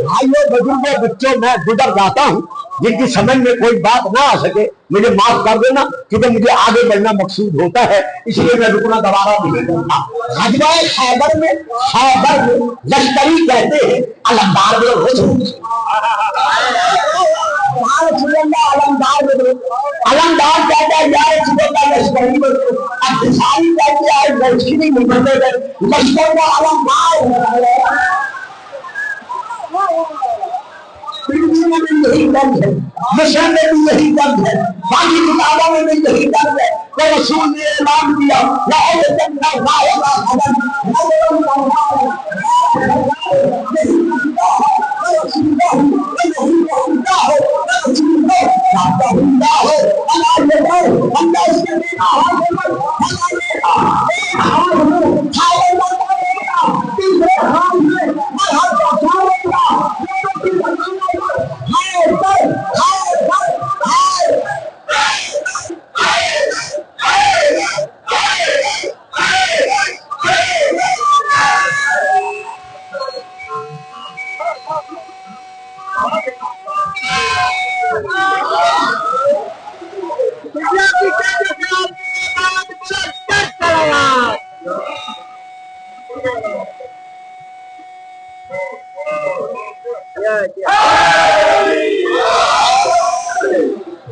بھائیوں بزرگوں بچوں، میں گزر جاتا ہوں، جن کی سمجھ میں کوئی بات نہ آ سکے مجھے معاف کر دینا، کیونکہ مجھے آگے بڑھنا مقصود ہوتا ہے، اس لیے میں رکنا دوبارہ نہیں کرتا۔ غزوہ خیبر میں لشکری کہتے ہیں علمدار علمدار کہتا ہے یا رسول اللہ لشکری ابتسامی کہتے ہیں لشکری لشکر کا علمدار۔ میں بھی یہی درد ہے، مشن میں بھی یہی درد ہے، باقی کتابوں میں بھی یہی درد ہے کہ رسول نے اعلان کیا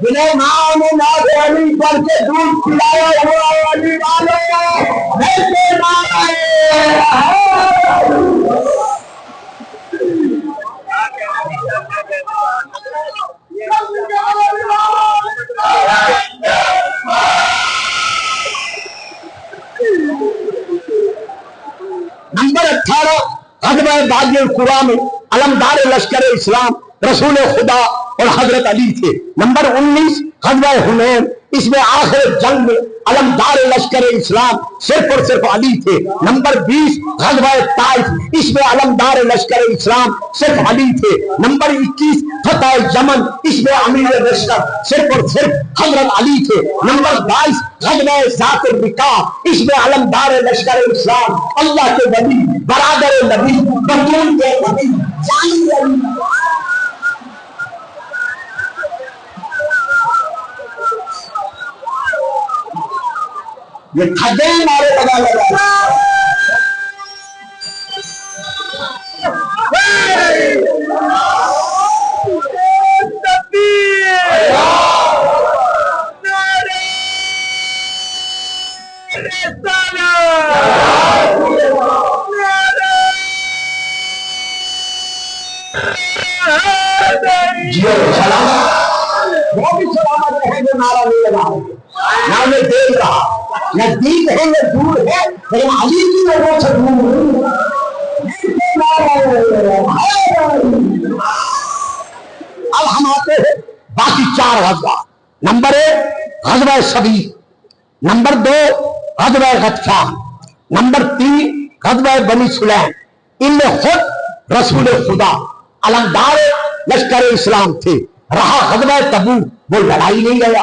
جنہیں ماں نے ناز علی پر کے دودھ پلایا ہوا علی والے ایسے نہ نمبر 18 غزوہ وادی القریٰ میں علمدار لشکر اسلام رسول خدا اور حضرت علی تھے۔ نمبر 19 غزوہ حنین، اس میں آخر جنگ میں علمدار لشکر اسلام صرف اور صرف علی تھے۔ نمبر 20 غزوہ طائف، اس میں علمدار لشکر اسلام صرف علی تھے۔ نمبر 21 فتح یمن، اس میں امیر لشکر صرف اور صرف حضرت علی تھے۔ نمبر 22 غزوہ ذات الرقاع، اس میں علمدار لشکر اسلام اللہ کے ولی، برادر نبی، بطول کے نبی جانی علی۔ یہ کھڈے مارے پتا لگا۔ وہ بھی سلامت رہے جو نعرہ نہیں لگا نہ انہیں دیکھ رہا، نزدیک ہے یا دور ہے، لیکن علی کی لوگوں سے دور نہیں۔ اب ہم آتے ہیں باقی 4 غزوہ۔ نمبر 1 غزوہ صبی، نمبر 2 غزوہ غطفان، نمبر 3 غزوہ بنی سلیم۔ ان میں خود رسول خدا علمدار لشکر اسلام تھے۔ رہا غزوہ تبوک، وہ لڑائی نہیں گیا،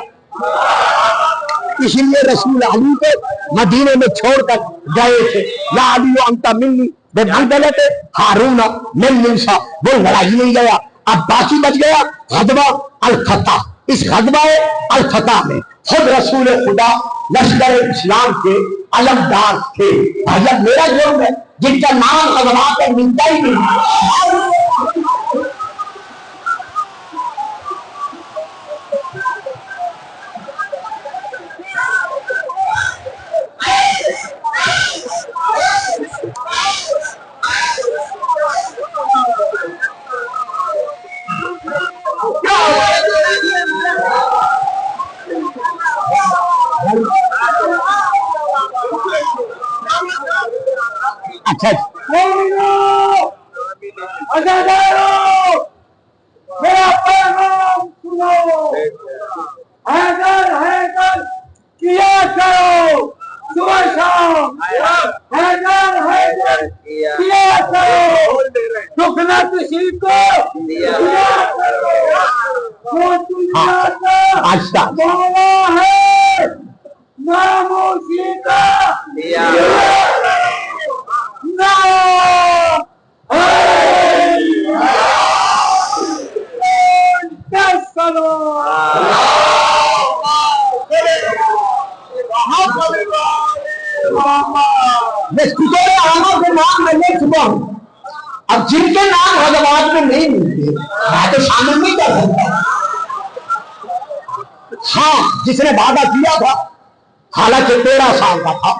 اس لیے رسول علی کو مدینے میں چھوڑ کر گئے تھے۔ یا علی انت منی بمنزلۃ ہارون من موسیٰ، وہ لڑائی نہیں گیا۔ اب باقی بچ گیا غزوہ الفتح۔ اس غزوہ الفتح میں خود رسول خدا لشکر اسلام کے علمدار تھے۔ بھائی میرا جرم ہے جن کا نام غزوات میں ملتا ہی نہیں۔ اچھا میرا پیغام سنو، حیدر حیدر کیا کرو صبح شام، حیدر حیدر کیا کرو دکھ نہ کسی کو دیا کرو، وہ دنیا کا مولا ہے ناموسی کا دیا اب جن کے نام غزوات میں نہیں ملتے میں تو شامل نہیں کر سکتا۔ ہاں جس نے وعدہ کیا تھا حالانکہ 13 سال کا تھا،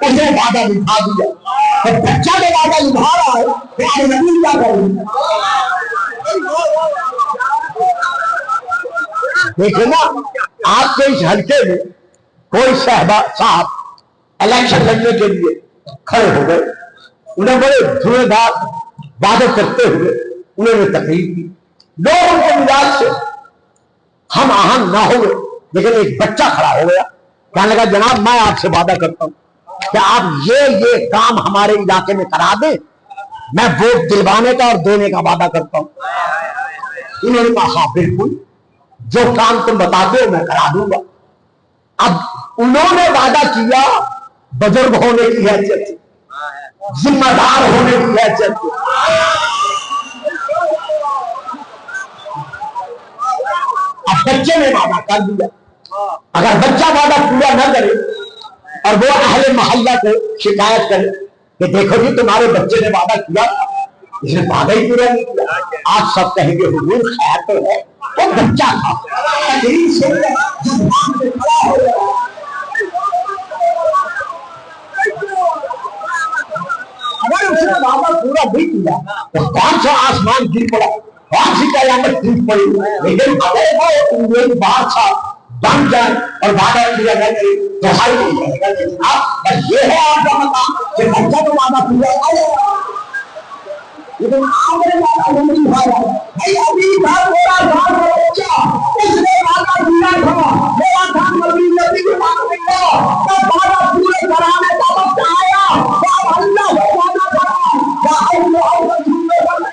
اس نے وعدہ نبھا دیا۔ بچہ جو وعدہ نبھا رہا ہے پیارے نبی کیا کریں؟ دیکھیں نا آپ کے اس حلقے میں کوئی صاحب الیکشن لڑنے کے لیے کھڑے ہو گئے، انہیں بڑے دھوئے دار وعدے کرتے ہوئے انہوں نے تقریر کی، لوگوں کے مزاج سے ہم آہنگ نہ ہوئے، لیکن ایک بچہ کھڑا ہو گیا، کہنے لگا جناب میں آپ سے وعدہ کرتا ہوں کہ آپ یہ کام ہمارے علاقے میں کرا دیں، میں ووٹ دلوانے کا اور دینے کا وعدہ کرتا ہوں۔ انہوں نے کہا ہاں بالکل، جو کام تم بتاتے ہو میں کرا دوں گا۔ اب انہوں نے وعدہ کیا بزرگ ہونے کی حیثیت سے، ذمہ دار ہونے کی حیثیت سے، اب بچے نے وعدہ کر دیا، اگر بچہ وعدہ پورا نہ کرے اور وہ اہل محلہ کو شکایت کرے کہ دیکھو جی تمہارے بچے نے وعدہ کیا، اس نے وعدہ ہی پورا نہیں کیا، آپ سب کہیں گے حضور خیر تو ہے، وہ بچہ تھا اگر اس نے وعدہ پورا نہیں کیا تو کون سا آسمان گر پڑا کون سی قیامت ٹوٹ پڑی، لیکن اگر وہ ایک بادشاہ بن جائے اور وعدہ کیا جائے تو ہر کوئی جائے گا۔ بس یہ ہے آپ کا مقام کہ بچہ تو وعدہ پورا کرے، لیکن آپ نے وعدہ نہیں کھایا۔ بھائی ابھی تھا میرا گھر کا بچہ، اس نے وعدہ کیا تھا، میرا گھر نبی نبی کے بعد ملا، تب وعدہ پورے کرانے کا وقت آیا، تو اللہ نے وعدہ کرا کہ اللہ رسول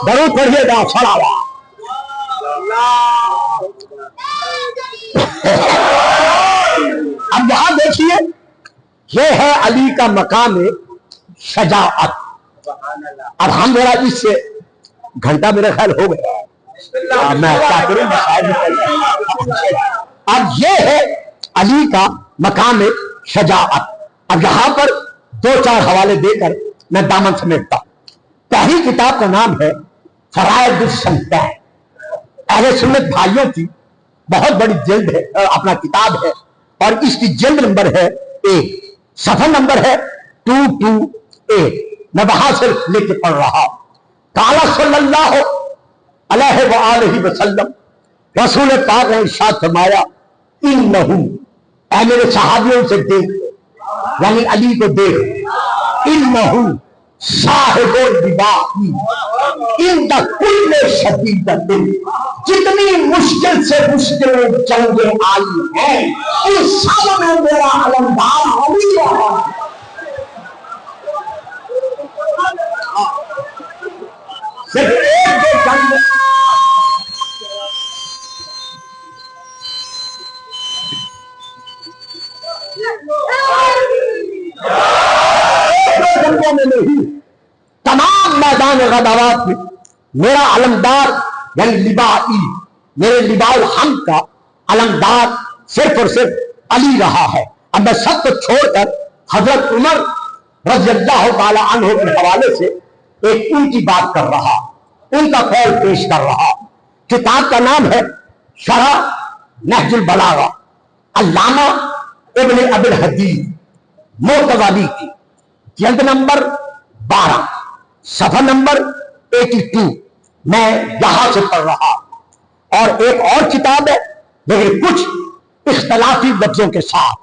درود پڑھیے گا صلوات۔ اب یہاں دیکھیے، یہ ہے علی کا مقام شجاعت۔ اب ہم ذرا اس سے گھنٹہ میرے خیال ہو گیا، میں کیا کروں، اب یہ ہے علی کا مقام شجاعت۔ اب یہاں پر دو چار حوالے دے کر میں دامن سمیٹتا ہوں۔ پہلی کتاب کا نام ہے فرائض الصالحین، اہل سنت بھائیوں کی بہت بڑی جلد ہے، اپنا کتاب ہے، اور اس کی جلد نمبر ہے 1، صفحہ نمبر ہے 228۔ میں وہاں سے لے کے پڑھ رہا ہوں۔ قال صلی اللہ علیہ وآلہ وسلم، رسول پاک نے ارشاد فرمایا، انہم، اے میرے صحابیوں سے دیکھ، یعنی علی کو دیکھ، انہم صاحب البائی عند کل شدیدۃ، جتنی مشکل سے مشکل جنگیں آئی ہیں ان سب میں میرا علمدار علی رہا۔ صرف ایک دو جنگ جنگوں میں نہیں، تمام میدان غزوات میں میرا علمدار یعنی لبائی، میرے لباء الحمد کا علمدار صرف اور صرف علی رہا ہے۔ اب میں سب کو چھوڑ کر حضرت عمر رضی اللہ تعالی عنہ کے حوالے سے ایک ان کی بات کر رہا، ان کا قول پیش کر رہا۔ کتاب کا نام ہے شرح نہج البلاغہ، علامہ ابن ابی الحدید موتوادی کی، جلد نمبر 12، صفحہ نمبر 82۔ میں یہاں سے پڑھ رہا، اور ایک اور کتاب ہے لیکن کچھ اختلافی لفظوں کے ساتھ،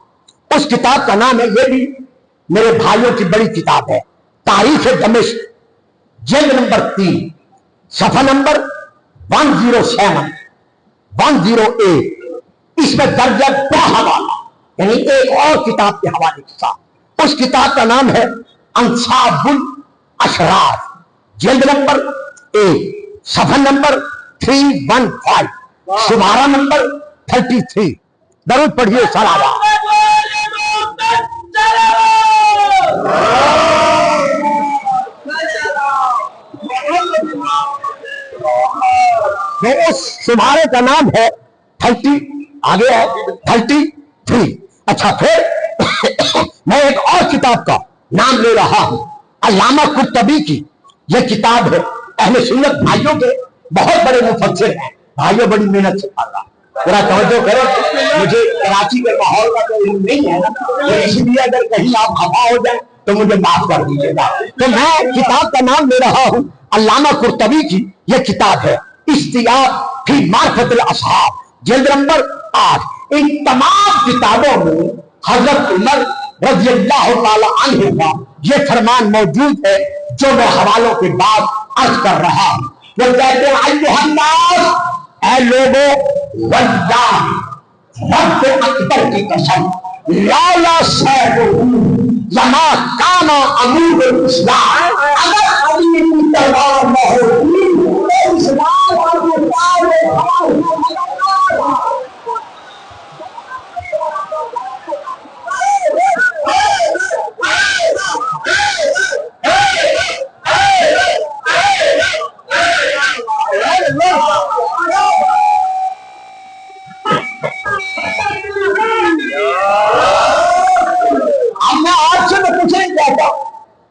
اس کتاب کا نام ہے، یہ بھی میرے بھائیوں کی بڑی کتاب ہے، تاریخ دمشق، جلد نمبر 3، صفحہ نمبر 107 108۔ اس میں درجہ دو حوالہ، یعنی ایک اور کتاب کے حوالے کے ساتھ۔ اس کتاب کا نام ہے انصاب الاشراف، جلد نمبر 1، صفحہ نمبر 315، شمارہ نمبر 33۔ درود پڑھیے صلوات۔ اس شمارے کا نام ہے 30، آگے ہے 33۔ اچھا، پھر میں ایک اور کتاب کا نام لے رہا ہوں، علامہ قرطبی کی یہ کتاب ہے۔ اہل سنت بھائیوں کے بہت بڑے مفسر ہیں، بھائیوں بڑی محنت سے پڑھا، ذرا توجہ کرو، مجھے کراچی کے ماحول کا تو علم نہیں ہے نا، تو اس لیے اگر کہیں آپ خفا ہو جائیں تو مجھے معاف کر دیجیے گا۔ تو میں کتاب کا نام لے رہا ہوں، علامہ قرطبی کی یہ کتاب ہے، اشتیاق فی معرفت الاصحاب، جلد نمبر 8۔ ان تمام کتابوں میں حضرت عمر رضی اللہ تعالی عنہ کا یہ فرمان موجود ہے جو میں حوالوں کے بعد عرض کر رہا ہوں۔ وہ کہتے ہیں، ایھا الناس، اے لوگوں، واللہ، رب اکبر کی قسم، لالا سیفہ لما کان امور الاسلام، اگر علی کی تلوار نہ ہوتی تو اسلام اور مقام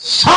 100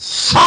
100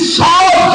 100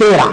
13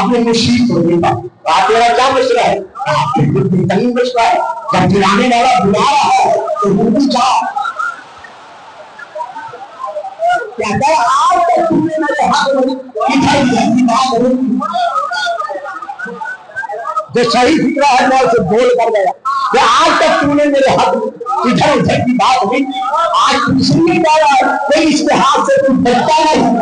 اپنے مشیر کو دیتا کہا تیرا کیا مشورہ ہے؟ بہترین مشورہ ہے، جب گرانے والا بلا رہا ہے تو بھی جاؤ۔ کہتا ہے آج تک تم نے میرے حق جو صحیح فکرہ ہے میں اسے بول کر گیا کہ آج تک تم نے میرے حق ادھر ادھر کی بات ہوئی، آج تم سن نہیں پا رہا ہے کوئی اشتہار سے تم بچتا نہیں۔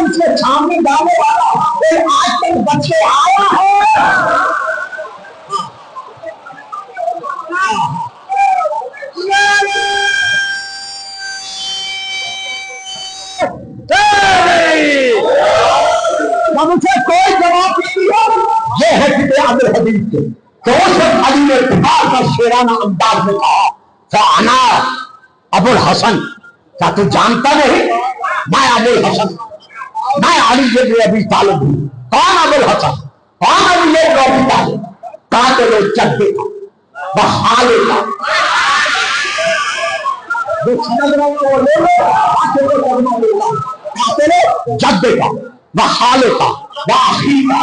اس کے سامنے ڈالنے والا کوئی آج تک بچ کے آیا ہے؟ مجھے کوئی جواب نہیں دیا۔ یہ ہے کہ عبد الحدیث کے تو اس وقت علی نے بہار کا شیرانہ انداز میں کہا فانا ابو الحسن، کیا تو جانتا نہیں میں ابو الحسن، میں علی بن ابی طالب ہوں۔ کون ابو الحسن؟ کون علی بن ابی طالب؟ قاتل جدے کا وخالے کا، جو سمجھ رہے ہیں وہ لے لو، قاتل جدے کا وخالے کا واخی کا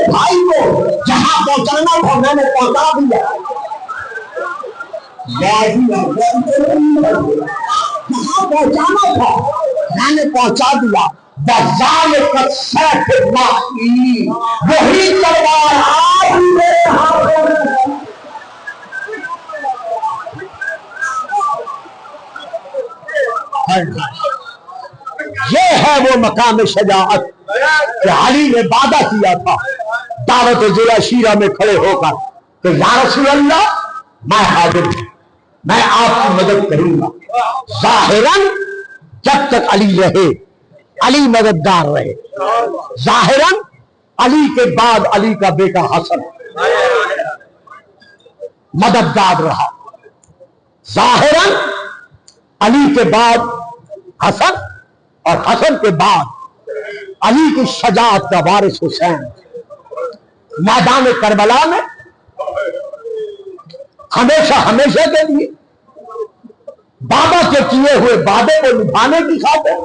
بھائی کو جہاں پہنچانا تھا میں نے پہنچا دیا، جہاں پہنچانا تھا میں نے پہنچا دیا۔ وہی تلوار آج میرے ہاتھوں میں۔ یہ ہے وہ مقام شجاعت کہ علی نے وعدہ کیا تھا دعوت ضلع شیرہ میں کھڑے ہو کر کہ یا رسول اللہ میں حاضر ہوں، میں آپ کی مدد کروں گا۔ ظاہراً جب تک علی رہے علی مددگار رہے، ظاہراً علی کے بعد علی کا بیٹا حسن مددگار رہا، ظاہراً علی کے بعد حسن اور حسن کے بعد علی کی شجاعت کا وارث حسین میدان کربلا میں ہمیشہ کے لیے بابا کے کیے ہوئے وعدے کو نبھانے کی خاطر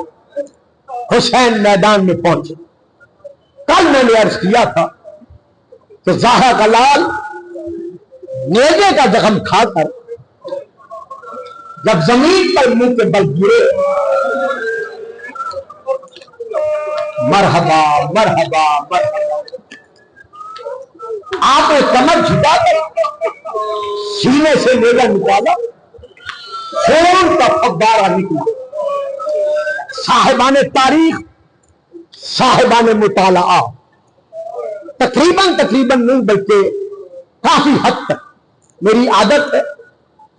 حسین میدان میں پہنچے۔ کل میں نے عرض کیا تھا کہ زہرا کا لال نیزے کا زخم کھا کر جب زمین پر منہ کے بل گرے، مرحبا مرحبا مرحبا، آپ نے کمر جھکا کر سینے سے نیزہ نکالا، خون کا فوارہ نکلا۔ صاحبان تاریخ، صاحبان مطالعہ تقریباً نہیں بلکہ کافی حد تک میری عادت ہے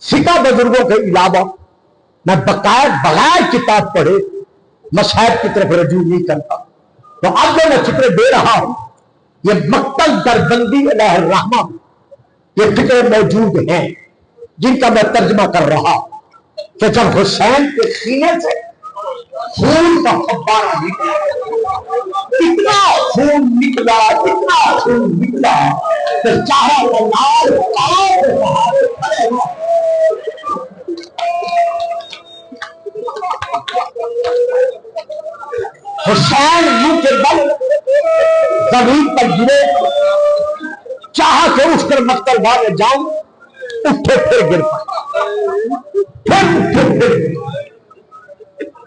سکہ بزرگوں کے علاوہ میں بغیر کتاب پڑھے مصائب کی طرف رجوع نہیں کرتا۔ تو اب جو میں فکر دے رہا ہوں یہ مقتل در بندی الہ الرحمہ یہ فکر موجود ہیں جن کا میں ترجمہ کر رہا کہ جب حسین کے سینے سے خون کا فوارہ نکلا، اتنا خون نکلا کہ چاہا وہ لال کھڑے ہوا۔ حسین منہ کے بل زمین پر گرے، چاہا کہ اٹھ کر مقتل بھاگے جاؤں، اٹھے پھر گر پھر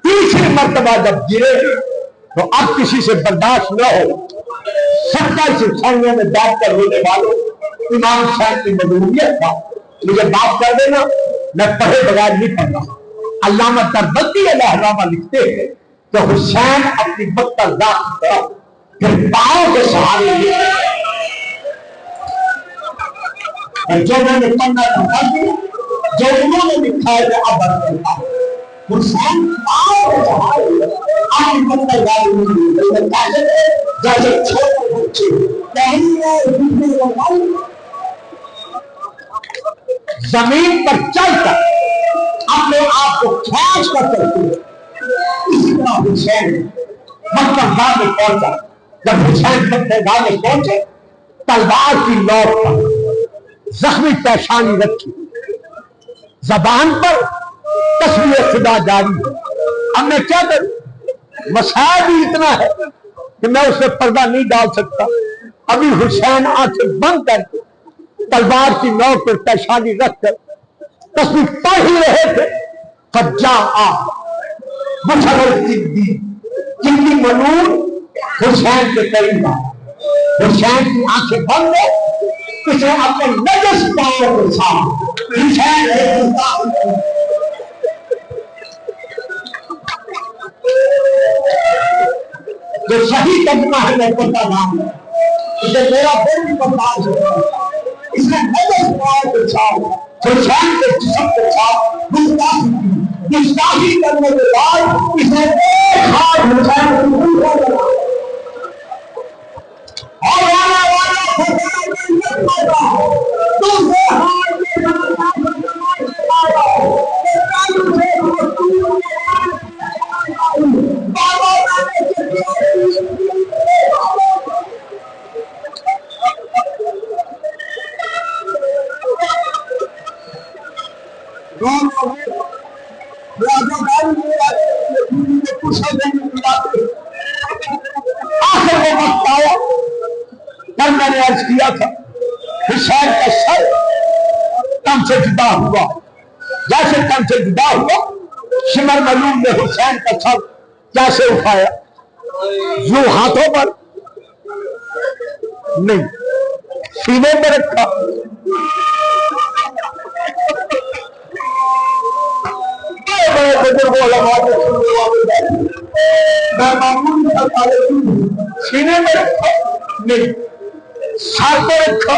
تیسری مرتبہ جب گرے تو اب کسی سے برداشت نہ ہو، 27 سنگوں میں بات کر رونے والوں امام حسین کی مظلومیت تھا، مجھے معاف کر دینا میں پڑھے بغیر نہیں پڑھ رہا۔ علامہ دربندی علیہ الرحمہ لکھتے ہیں کہ حسین اپنی مقتل ذات کی طرف پھر پاؤں کے سہارے لیے اور جو میں نے پڑھنا تھا جو انہوں نے لکھا ہے کہ اب کرتا ہے حسین جیسے چھوٹے بچے زمین پر چل کر اپنے آپ کو کھینچ کر چلتے ہیں، اسی طرح حسین مکہ گاہ میں پہنچا۔ جب حسین مکہ گاہ میں پہنچے تلوار کی نوک پر زخمی پیشانی رکھی، زبان پر تسبیح خدا جاری ہے۔ اب میں کیا کروں؟ مسائل بھی اتنا ہے کہ میں اس سے پردہ نہیں ڈال سکتا۔ ابھی حسین آنکھیں بند کر کے تلوار کی نوک پر پیشانی رکھ کر تسبیح پڑھ ہی رہے تھے، فجاء بشر الصدیق جن کی منور حسین کے قریب آئے۔ حسین کی آنکھیں بند ہے، اس نے اپنے نجس پاؤں کے ساتھ حسین جو صحیح ترجمہ ہے میں پتہ نام ہے، اسے میرا دل بھی برداشت ہے، اس نے نجس پاؤں کے ساتھ حسین کے جسم کے ساتھ گستاخی کی۔ گستاخی کرنے کے بعد اس نے ایک ہاتھ حسین کو منہ پر لگا اور والا دوسرے ہاتھ کے آخر وہ وقت آیا کل میں نے عرض کیا تھا حسین کا سر تن سے جدا ہوا، جیسے تن سے جدا ہوا شمر ملوم نے حسین کا سر کیسے اٹھایا؟ یوں ہاتھوں پر نہیں، سینے پہ رکھا۔ سینے میں رکھا نہیں، سر پہ رکھا،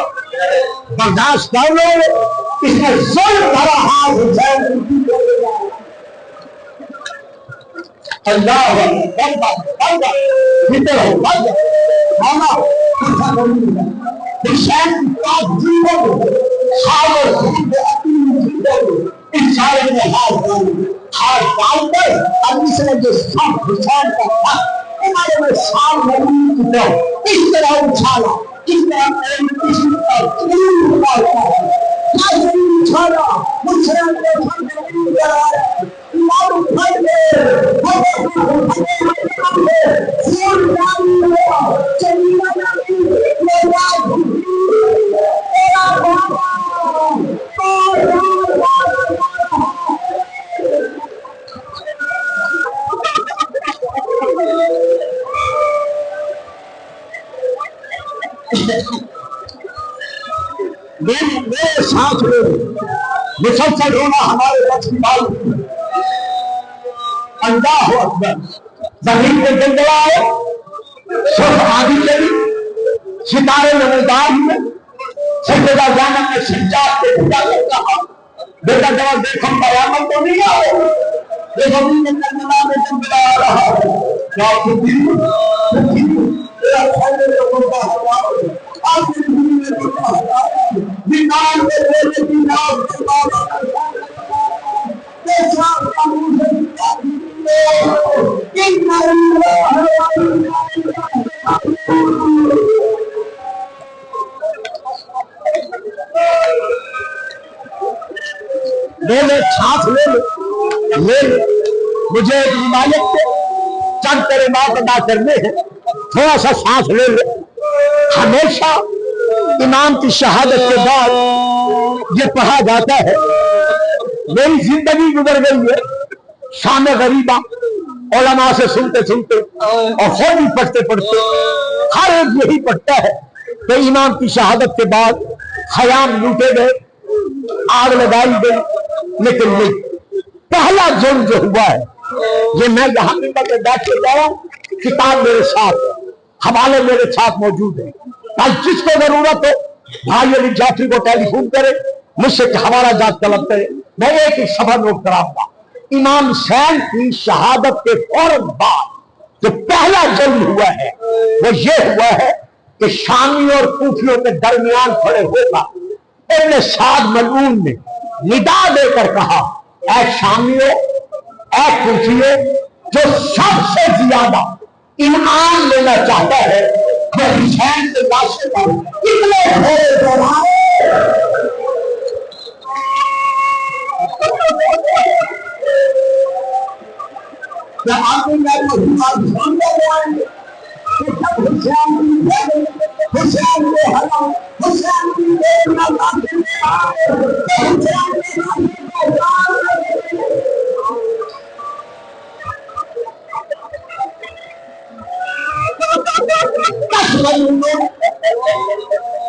برداشت کر لو۔ اس نے ظلم بھرا ہاتھ حسین اللہ حسین انسان نے ہاتھ ڈال کر اب اس نے جو سب حسین کا تھا ہمارے میں سام اس طرح اچھالا، اس طرح اچھالا میرے ساتھ مسلسل ہونا ہمارے بس کی بات۔ اللہ اکبر، زمین پہ زلزلہ آئے، سرخ آدھی چلی، ستارے نمودار ہوئے، سجدہ جانب میں سجاد کے خدا کر کہا بیٹا جب دیکھو قیامت تو نہیں آئے، یہ زمین میں زلزلہ میں زلزلہ آ رہا ہے، کیا خودی تیرا خیلے جو بندہ ہوا آخر دنی میں بندہ ہوا بیمار میں دینے کی نام کے بعد پیسہ قانون سے میرے ساتھ لے لے مجھے ایک روایت سے چند کلمات ادا کرنے ہیں، تھوڑا سا سانس لے لے۔ ہمیشہ امام کی شہادت کے بعد یہ کہا جاتا ہے میری زندگی گزر گئی ہے شام غریبہ، علماء سے سنتے سنتے اور خود بھی پڑھتے پڑھتے ہر ایک یہی پڑھتا ہے کہ امام کی شہادت کے بعد خیام لوٹے گئے، آگ لگائی گئی، لیکن نہیں، پہلا جرم جو ہوا ہے یہ میں یہاں ممبر میں بیٹھ کے جا رہا ہوں، کتاب میرے ساتھ، حوالے میرے ساتھ موجود ہیں، جس کو ضرورت ہو بھائی علی جعفری کو ٹیلی فون کرے، مجھ سے حوالہ جات طلب کرے، میں ایک ہی سبق نوٹ کراؤں گا. امام حسین کی شہادت کے فوراً بعد جو پہلا ظلم ہوا ہے وہ یہ ہوا ہے کہ شامی اور کوفیوں کے درمیان کھڑے ہوگا ابن سعد ملعون نے ندا دے کر کہا اے شامیوں اے کوفیوں جو سب سے زیادہ انعام لینا چاہتا ہے وہ حسین کے لاشے پر کتنے گھوڑے دوڑائے.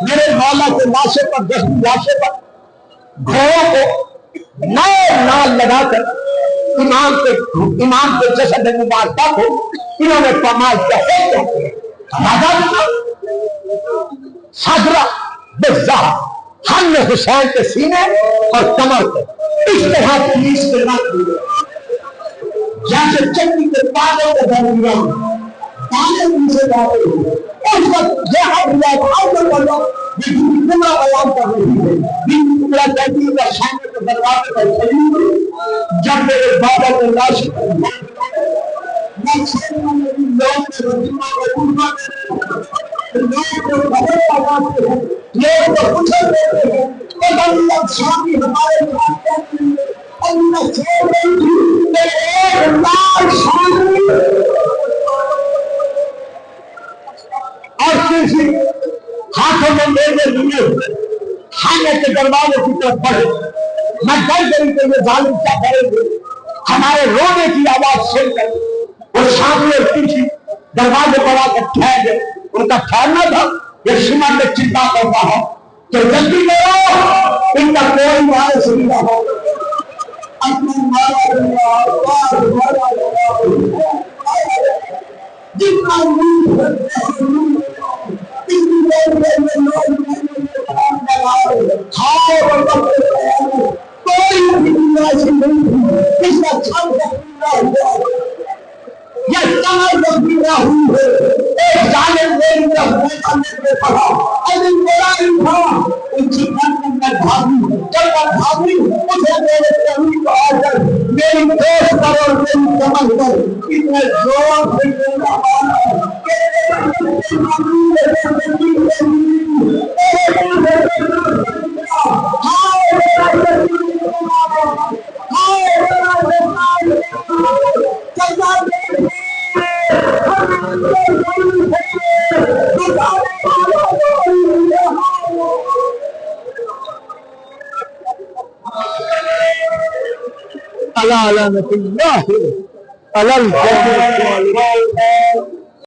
میرے مولا کے لاشے پر گھوڑوں کو نئے نال لگا کر امام کے جسد مبارکہ کو انہوں نے پامال کیا صدرہ بزہ ہم نے حسین کے سینے اور کمر کو اس طرح پولیس کے رکھ دیا جیسے چکی کے پاگوں کو درمیان پانے پیچھے جاتے ہوئے. اس وقت یہ حضرات آؤٹر والا لیکن پورا بیان کر رہی ہے لیکن پورا کہتی ہے کہ سامنے کے دروازے پر کھڑی ہوئی جب میرے بابا نے لاش لوگ تو پوچھتے رہتے ہیں کہ شامی ہمارے اور کسی ہاتھوں میں میرے لیے خانے کے دروازے کی طرف بڑھے. میں ڈر گئی کہ یہ ظالم کیا کریں گے. ہمارے رونے کی آواز سن کر وہ سامنے پیچھے دروازے پر آ کر ٹھہر گئے. ان کا ٹھہرنا تھا یہ سمر میں چنتا کرتا ہے کہ جلدی کرو ان کا کوئی وارث نہیں رہا. جتنا میری دوست کرو میری سمجھ کر اتنے زور سے اللہ